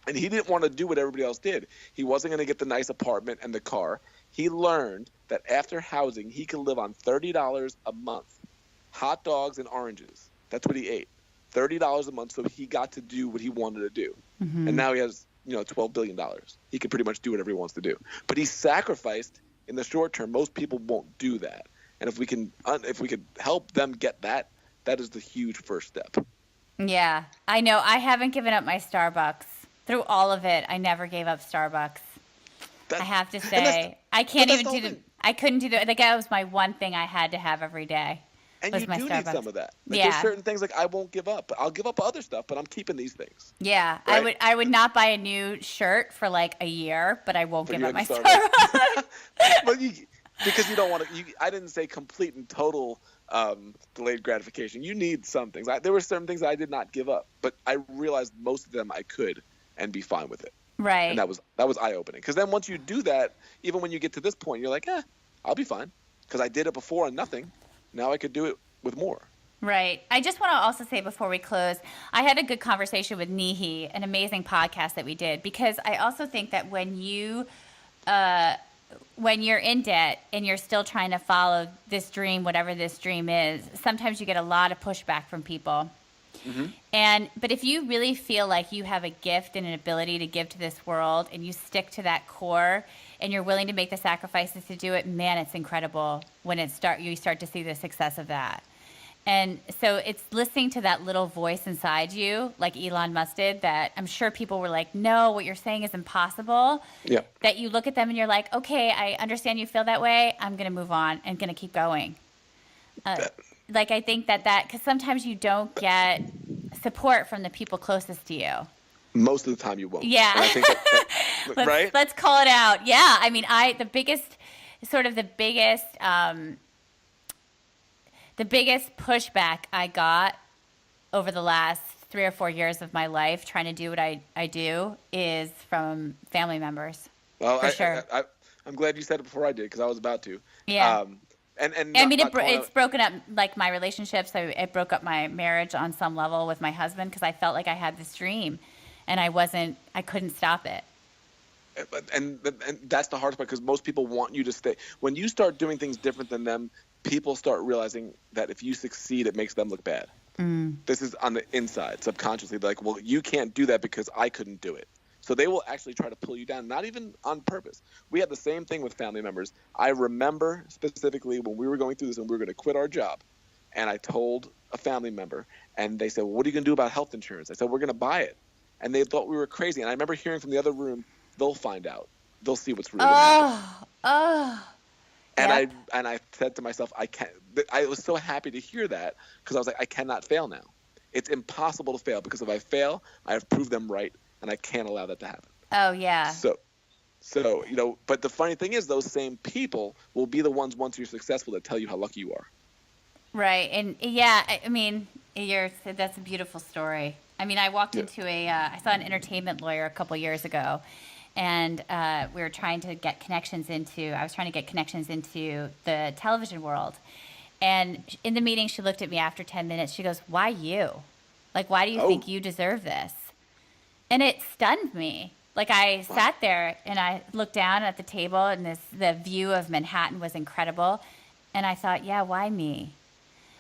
And he didn't want to do what everybody else did. He wasn't going to get the nice apartment and the car. He learned that after housing, he could live on $30 a month, hot dogs and oranges. That's what he ate, $30 a month. So he got to do what he wanted to do. And now he has, $12 billion. He could pretty much do whatever he wants to do. But he sacrificed in the short term, most people won't do that. And if we can help them get that, that is the huge first step. Yeah, I know. I haven't given up my Starbucks. Through all of it, I never gave up Starbucks. I have to say, I can't even do I couldn't do like that was my one thing I had to have every day. And was you my do Starbucks. need some of that. Like, yeah. There's certain things like I won't give up. I'll give up other stuff, but I'm keeping these things. Yeah, right? I would not buy a new shirt for like a year, but I won't give up my Starbucks. Starbucks. But because you don't want to. I didn't say complete and total delayed gratification. You need some things. There were certain things that I did not give up, but I realized most of them I could and be fine with it. Right. And that was eye-opening. Because then once you do that, even when you get to this point, you're like, I'll be fine. Because I did it before on nothing. Now I could do it with more. Right. I just want to also say before we close, I had a good conversation with Nihi, an amazing podcast that we did, because I also think that when you're in debt and you're still trying to follow this dream, whatever this dream is, sometimes you get a lot of pushback from people. Mm-hmm. But if you really feel like you have a gift and an ability to give to this world and you stick to that core and you're willing to make the sacrifices to do it, man, it's incredible when you start to see the success of that. And so it's listening to that little voice inside you, like Elon Musk did, that I'm sure people were like, no, what you're saying is impossible. Yeah. That you look at them and you're like, okay, I understand you feel that way. I'm going to move on and going to keep going. Like, I think that because sometimes you don't get support from the people closest to you. Most of the time you won't. Yeah. And I think right? Let's call it out. Yeah. I mean, the biggest pushback I got over the last 3 or 4 years of my life trying to do what I do is from family members. Well, for sure. I'm glad you said it before I did because I was about to. Yeah. And I mean, it's broken up, like, my relationships. It broke up my marriage on some level with my husband because I felt like I had this dream and I couldn't stop it. And that's the hardest part because most people want you to stay. When you start doing things different than them, people start realizing that if you succeed, it makes them look bad. This is on the inside, subconsciously. They're like, well, you can't do that because I couldn't do it. So they will actually try to pull you down, not even on purpose. We had the same thing with family members. I remember specifically when we were going through this and we were going to quit our job. And I told a family member, and they said, well, what are you going to do about health insurance? I said, we're going to buy it. And they thought we were crazy. And I remember hearing from the other room, they'll find out. They'll see what's really going to happen. And yep. I said to myself, I was so happy to hear that because I was like, I cannot fail now. It's impossible to fail because if I fail, I have proved them right, and I can't allow that to happen. Oh, yeah. So but the funny thing is those same people will be the ones once you're successful that tell you how lucky you are. Right. And, yeah, I mean, that's a beautiful story. I mean, I walked into I saw an entertainment lawyer a couple years ago. And we were trying to get connections into the television world. And in the meeting, she looked at me after 10 minutes. She goes, why you? Like, why do you think you deserve this? And it stunned me. Like, I sat there and I looked down at the table and the view of Manhattan was incredible. And I thought, yeah, why me?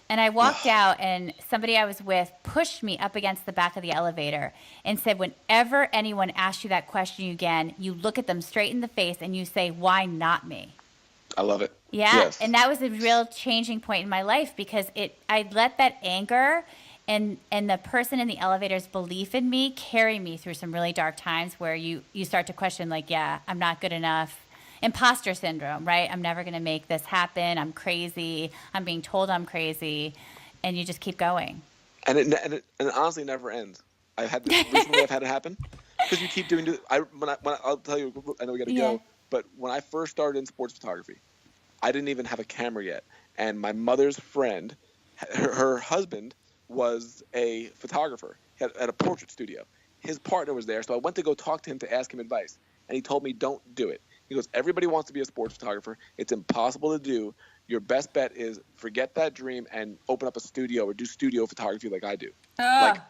And I walked out, and somebody I was with pushed me up against the back of the elevator and said, whenever anyone asks you that question again, you look at them straight in the face and you say, why not me? I love it. Yeah, yes. And that was a real changing point in my life because I let that anger and the person in the elevator's belief in me carry me through some really dark times where you start to question, like, yeah, I'm not good enough. Imposter syndrome, right? I'm never going to make this happen. I'm crazy. I'm being told I'm crazy. And you just keep going. And it honestly never ends. I've had this recently. I've had it happen because you keep doing it. When I'll tell you, I know we got to go. But when I first started in sports photography, I didn't even have a camera yet. And my mother's friend, her husband was a photographer at a portrait studio. His partner was there. So I went to go talk to him to ask him advice. And he told me, don't do it. He goes, everybody wants to be a sports photographer. It's impossible to do. Your best bet is forget that dream and open up a studio or do studio photography like I do. And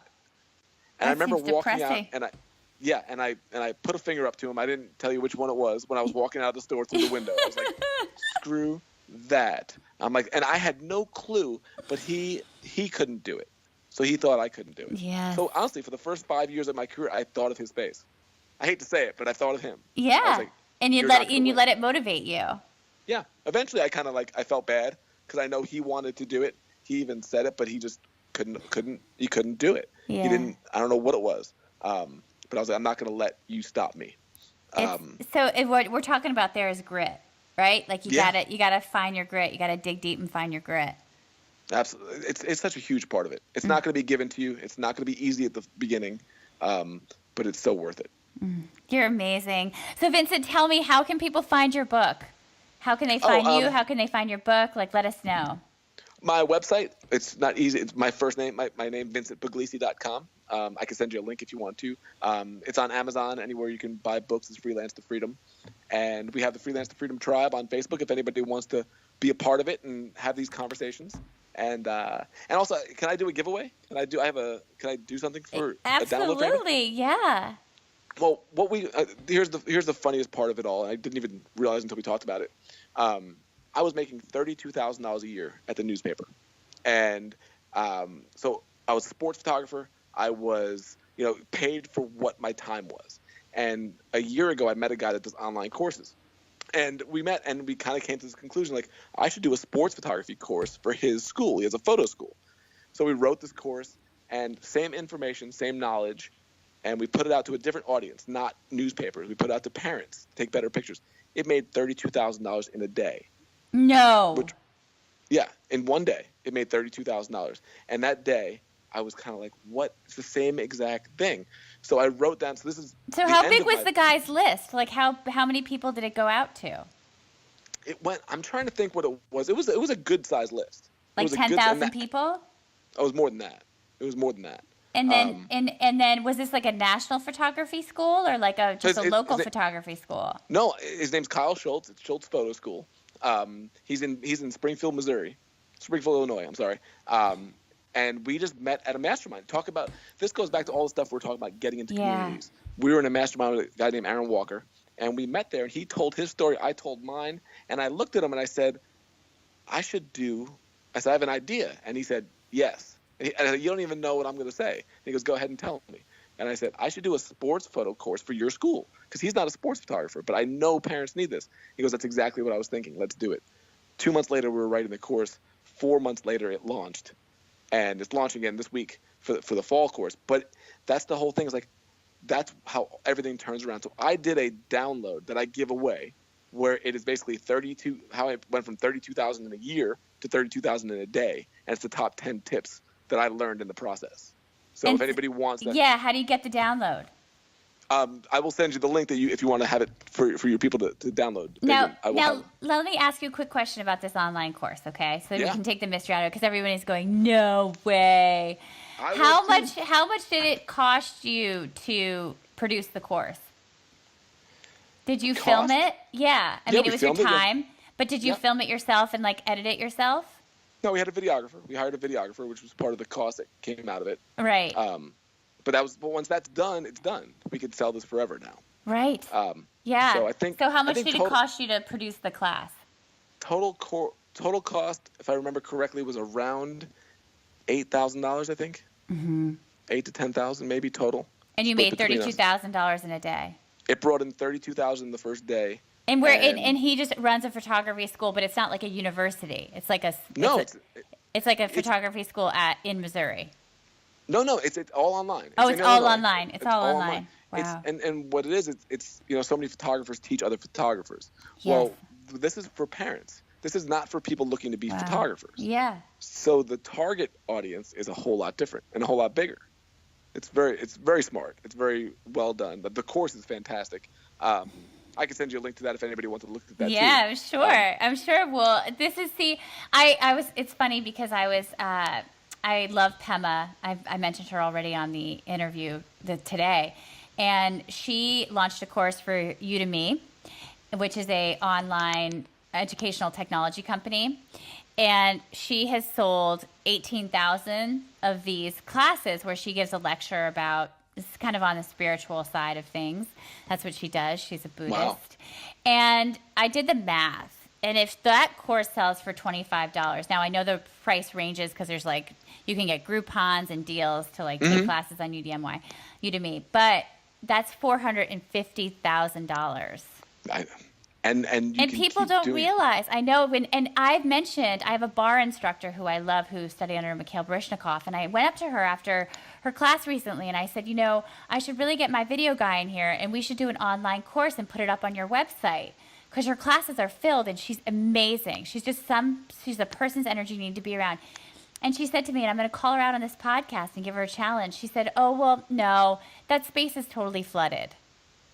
I remember walking out and I put a finger up to him. I didn't tell you which one it was when I was walking out of the store through the window. I was like, screw that. I'm like, and I had no clue, but he couldn't do it. So he thought I couldn't do it. Yeah. So honestly, for the first 5 years of my career, I thought of his face. I hate to say it, but I thought of him. Yeah. I was like, and you let it motivate you. yeah. Eventually, I kind of I felt bad because I know he wanted to do it. He even said it, but he just couldn't do it. Yeah. He didn't. I don't know what it was. But I was like, I'm not going to let you stop me. What we're talking about there is grit, right? Like you gotta find your grit. You gotta dig deep and find your grit. Absolutely, it's such a huge part of it. It's not going to be given to you. It's not going to be easy at the beginning, but it's so worth it. You're amazing. So Vincent, tell me, how can people find your book? How can they find you? How can they find your book? Let us know. My website, it's not easy. It's my first name, my name, VincentPugliese.com. I can send you a link if you want to. It's on Amazon. Anywhere you can buy books is Freelance to Freedom. And we have the Freelance to Freedom Tribe on Facebook if anybody wants to be a part of it and have these conversations. And also, can I do a giveaway? Can I do something for a download? Absolutely, yeah. Well, here's the funniest part of it all, and I didn't even realize until we talked about it. I was making $32,000 a year at the newspaper, and so I was a sports photographer. I was, paid for what my time was. And a year ago, I met a guy that does online courses, and we met, and we kind of came to this conclusion: I should do a sports photography course for his school. He has a photo school, so we wrote this course, and same information, same knowledge. And we put it out to a different audience, not newspapers. We put it out to parents to take better pictures. It made $32,000 in a day. No. In one day, it made $32,000. And that day, I was kind of like, what? It's the same exact thing. So I wrote down, so how big was the guy's list? How many people did it go out to? I'm trying to think what it was. It was a good sized list. 10,000 people? It was more than that. And then, and then, was this a national photography school or just a local photography school? No, his name's Kyle Schultz. It's Schultz Photo School. He's in Springfield, Illinois. I'm sorry. And we just met at a mastermind. This goes back to all the stuff we're talking about, getting into communities. We were in a mastermind with a guy named Aaron Walker, and we met there. And he told his story. I told mine, and I looked at him and I said, I have an idea, and he said yes. And I said, you don't even know what I'm going to say. And he goes, go ahead and tell me. And I said, I should do a sports photo course for your school, because he's not a sports photographer, but I know parents need this. He goes, that's exactly what I was thinking. Let's do it. 2 months later, we were writing the course. 4 months later, it launched. And it's launching again this week for the fall course. But that's the whole thing. That's how everything turns around. So I did a download that I give away where it is basically how I went from 32,000 in a year to 32,000 in a day. And it's the top 10 tips that I learned in the process. So if anybody wants that. Yeah, how do you get the download? I will send you the link if you want to have it for your people to download. Now, let me ask you a quick question about this online course, okay? So we can take the mystery out of it, because everyone is going, no way. How much did it cost you to produce the course? Did you film it? Yeah. I mean, it was your time. But did you film it yourself and edit it yourself? No, we had a videographer. We hired a videographer, which was part of the cost that came out of it. Right. But once that's done, it's done. We could sell this forever now. Right. Yeah. So how much did it cost you to produce the class? Total cost, if I remember correctly, was around $8,000. I think. Mm-hmm. $8,000 to $10,000 maybe total. And you made $32,000 in a day. It brought in $32,000 the first day. And and he just runs a photography school, but it's not like a university. It's like it's like a photography school in Missouri. No, it's all online. It's all online. It's all online. Wow. And what it is, it's so many photographers teach other photographers. Yes. Well, this is for parents. This is not for people looking to be photographers. Yeah. So the target audience is a whole lot different and a whole lot bigger. It's very smart. It's very well done. But the course is fantastic. I can send you a link to that if anybody wants to look at that too. Yeah, I'm sure. I'm sure. Well, this is it's funny because I love Pema. I mentioned her already on the interview today. And she launched a course for Udemy, which is a online educational technology company. And she has sold 18,000 of these classes where she gives a lecture about, this is kind of on the spiritual side of things. That's what she does. She's a Buddhist. Wow. And I did the math. And if that course sells for $25, now I know the price ranges because there's you can get Groupons and deals to take classes on Udemy, but that's $450,000. and you And can people keep don't doing it. realize. I know and I've mentioned, I have a bar instructor who I love who studied under Mikhail Baryshnikov, and I went up to her after her class recently and I said, I should really get my video guy in here and we should do an online course and put it up on your website. Because her classes are filled and she's amazing. She's a person's energy you need to be around. And she said to me, and I'm going to call her out on this podcast and give her a challenge. She said, "Oh, well, no, that space is totally flooded."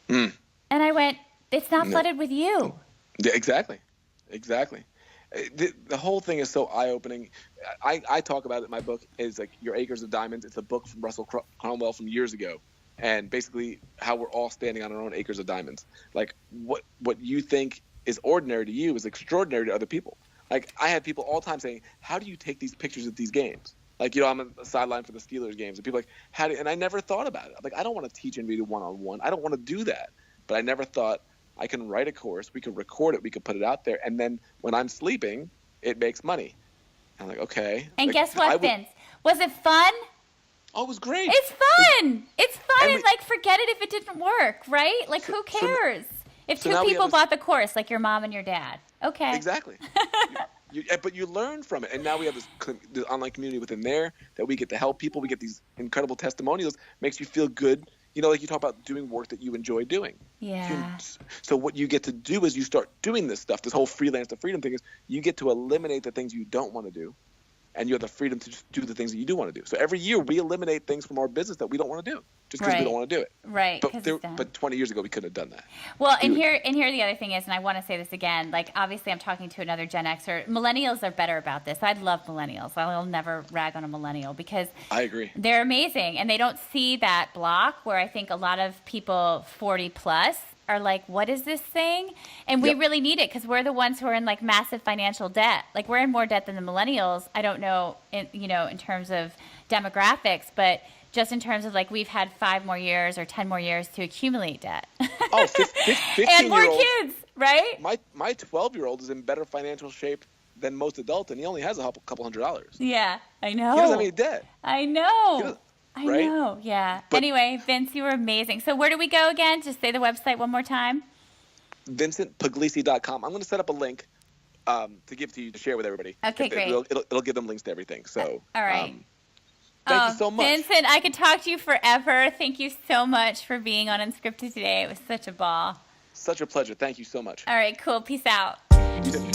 Mm. And I went, "It's not No. flooded with you." Yeah, exactly. The whole thing is so eye-opening. I talk about it in my book is like Your Acres of Diamonds. It's a book from Russell Cromwell from years ago. And basically how we're all standing on our own acres of diamonds. Like what you think is ordinary to you is extraordinary to other people. Like I had people all the time saying, how do you take these pictures at these games? Like, I'm a sideline for the Steelers games. And people are like, and I never thought about it. Like, I don't want to teach anybody one-on-one. I don't want to do that. But I never thought I can write a course. We can record it. We can put it out there. And then when I'm sleeping, it makes money. And I'm like, okay. And like, guess what, Vince? Was it fun? Oh, it was great. It's fun. It's fun. And And forget it if it didn't work, right? Like, who cares? If two people bought the course, like your mom and your dad. Okay. Exactly. But you learn from it. And now we have this online community within there that we get to help people. We get these incredible testimonials. Makes you feel good. Like you talk about doing work that you enjoy doing. Yeah. So what you get to do is you start doing this stuff. This whole freelance to freedom thing is you get to eliminate the things you don't want to do. And you have the freedom to just do the things that you do want to do. So every year we eliminate things from our business that we don't want to do just because we don't want to do it. Right. But 20 years ago we couldn't have done that. Well, and here the other thing is, and I want to say this again, like obviously I'm talking to another Gen Xer. Millennials are better about this. I love millennials. I'll never rag on a millennial because I agree. They're amazing. And they don't see that block where I think a lot of people 40 plus are like, what is this thing? And we really need it because we're the ones who are in like massive financial debt. Like we're in more debt than the millennials. I don't know, in terms of demographics, but just in terms of like we've had 5 more years or 10 more years to accumulate debt. Oh, 15 and more kids, right? My 12-year-old is in better financial shape than most adults, and he only has a couple $100. Yeah, I know. He doesn't have any debt. I know. I Right? know, yeah. But anyway, Vince, you were amazing. So where do we go again? Just say the website one more time. VincentPugliese.com. I'm going to set up a link to give to you to share with everybody. Okay, great. It'll give them links to everything. So, all right. Thank you so much. Vincent, I could talk to you forever. Thank you so much for being on Unscripted today. It was such a ball. Such a pleasure. Thank you so much. All right, cool. Peace out. You too.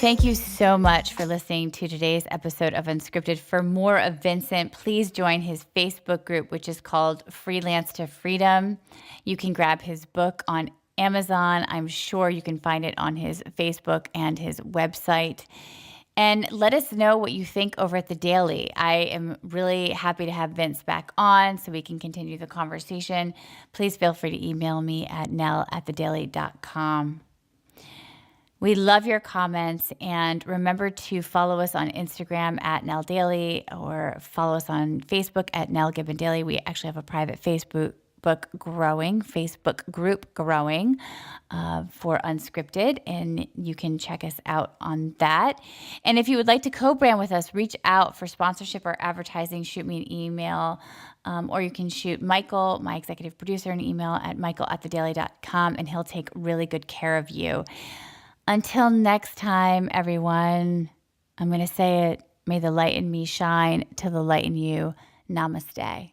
Thank you so much for listening to today's episode of Unscripted. For more of Vincent, please join his Facebook group, which is called Freelance to Freedom. You can grab his book on Amazon. I'm sure you can find it on his Facebook and his website. And let us know what you think over at The Daily. I am really happy to have Vince back on so we can continue the conversation. Please feel free to email me at nell@thedaily.com. We love your comments, and remember to follow us on Instagram at Nell Daly or follow us on Facebook at Nell Gibbon Daly. We actually have a private Facebook group growing for Unscripted, and you can check us out on that. And if you would like to co-brand with us, reach out for sponsorship or advertising, shoot me an email, or you can shoot Michael, my executive producer, an email at michael@thedaily.com, and he'll take really good care of you. Until next time, everyone, I'm going to say it. May the light in me shine till the light in you. Namaste.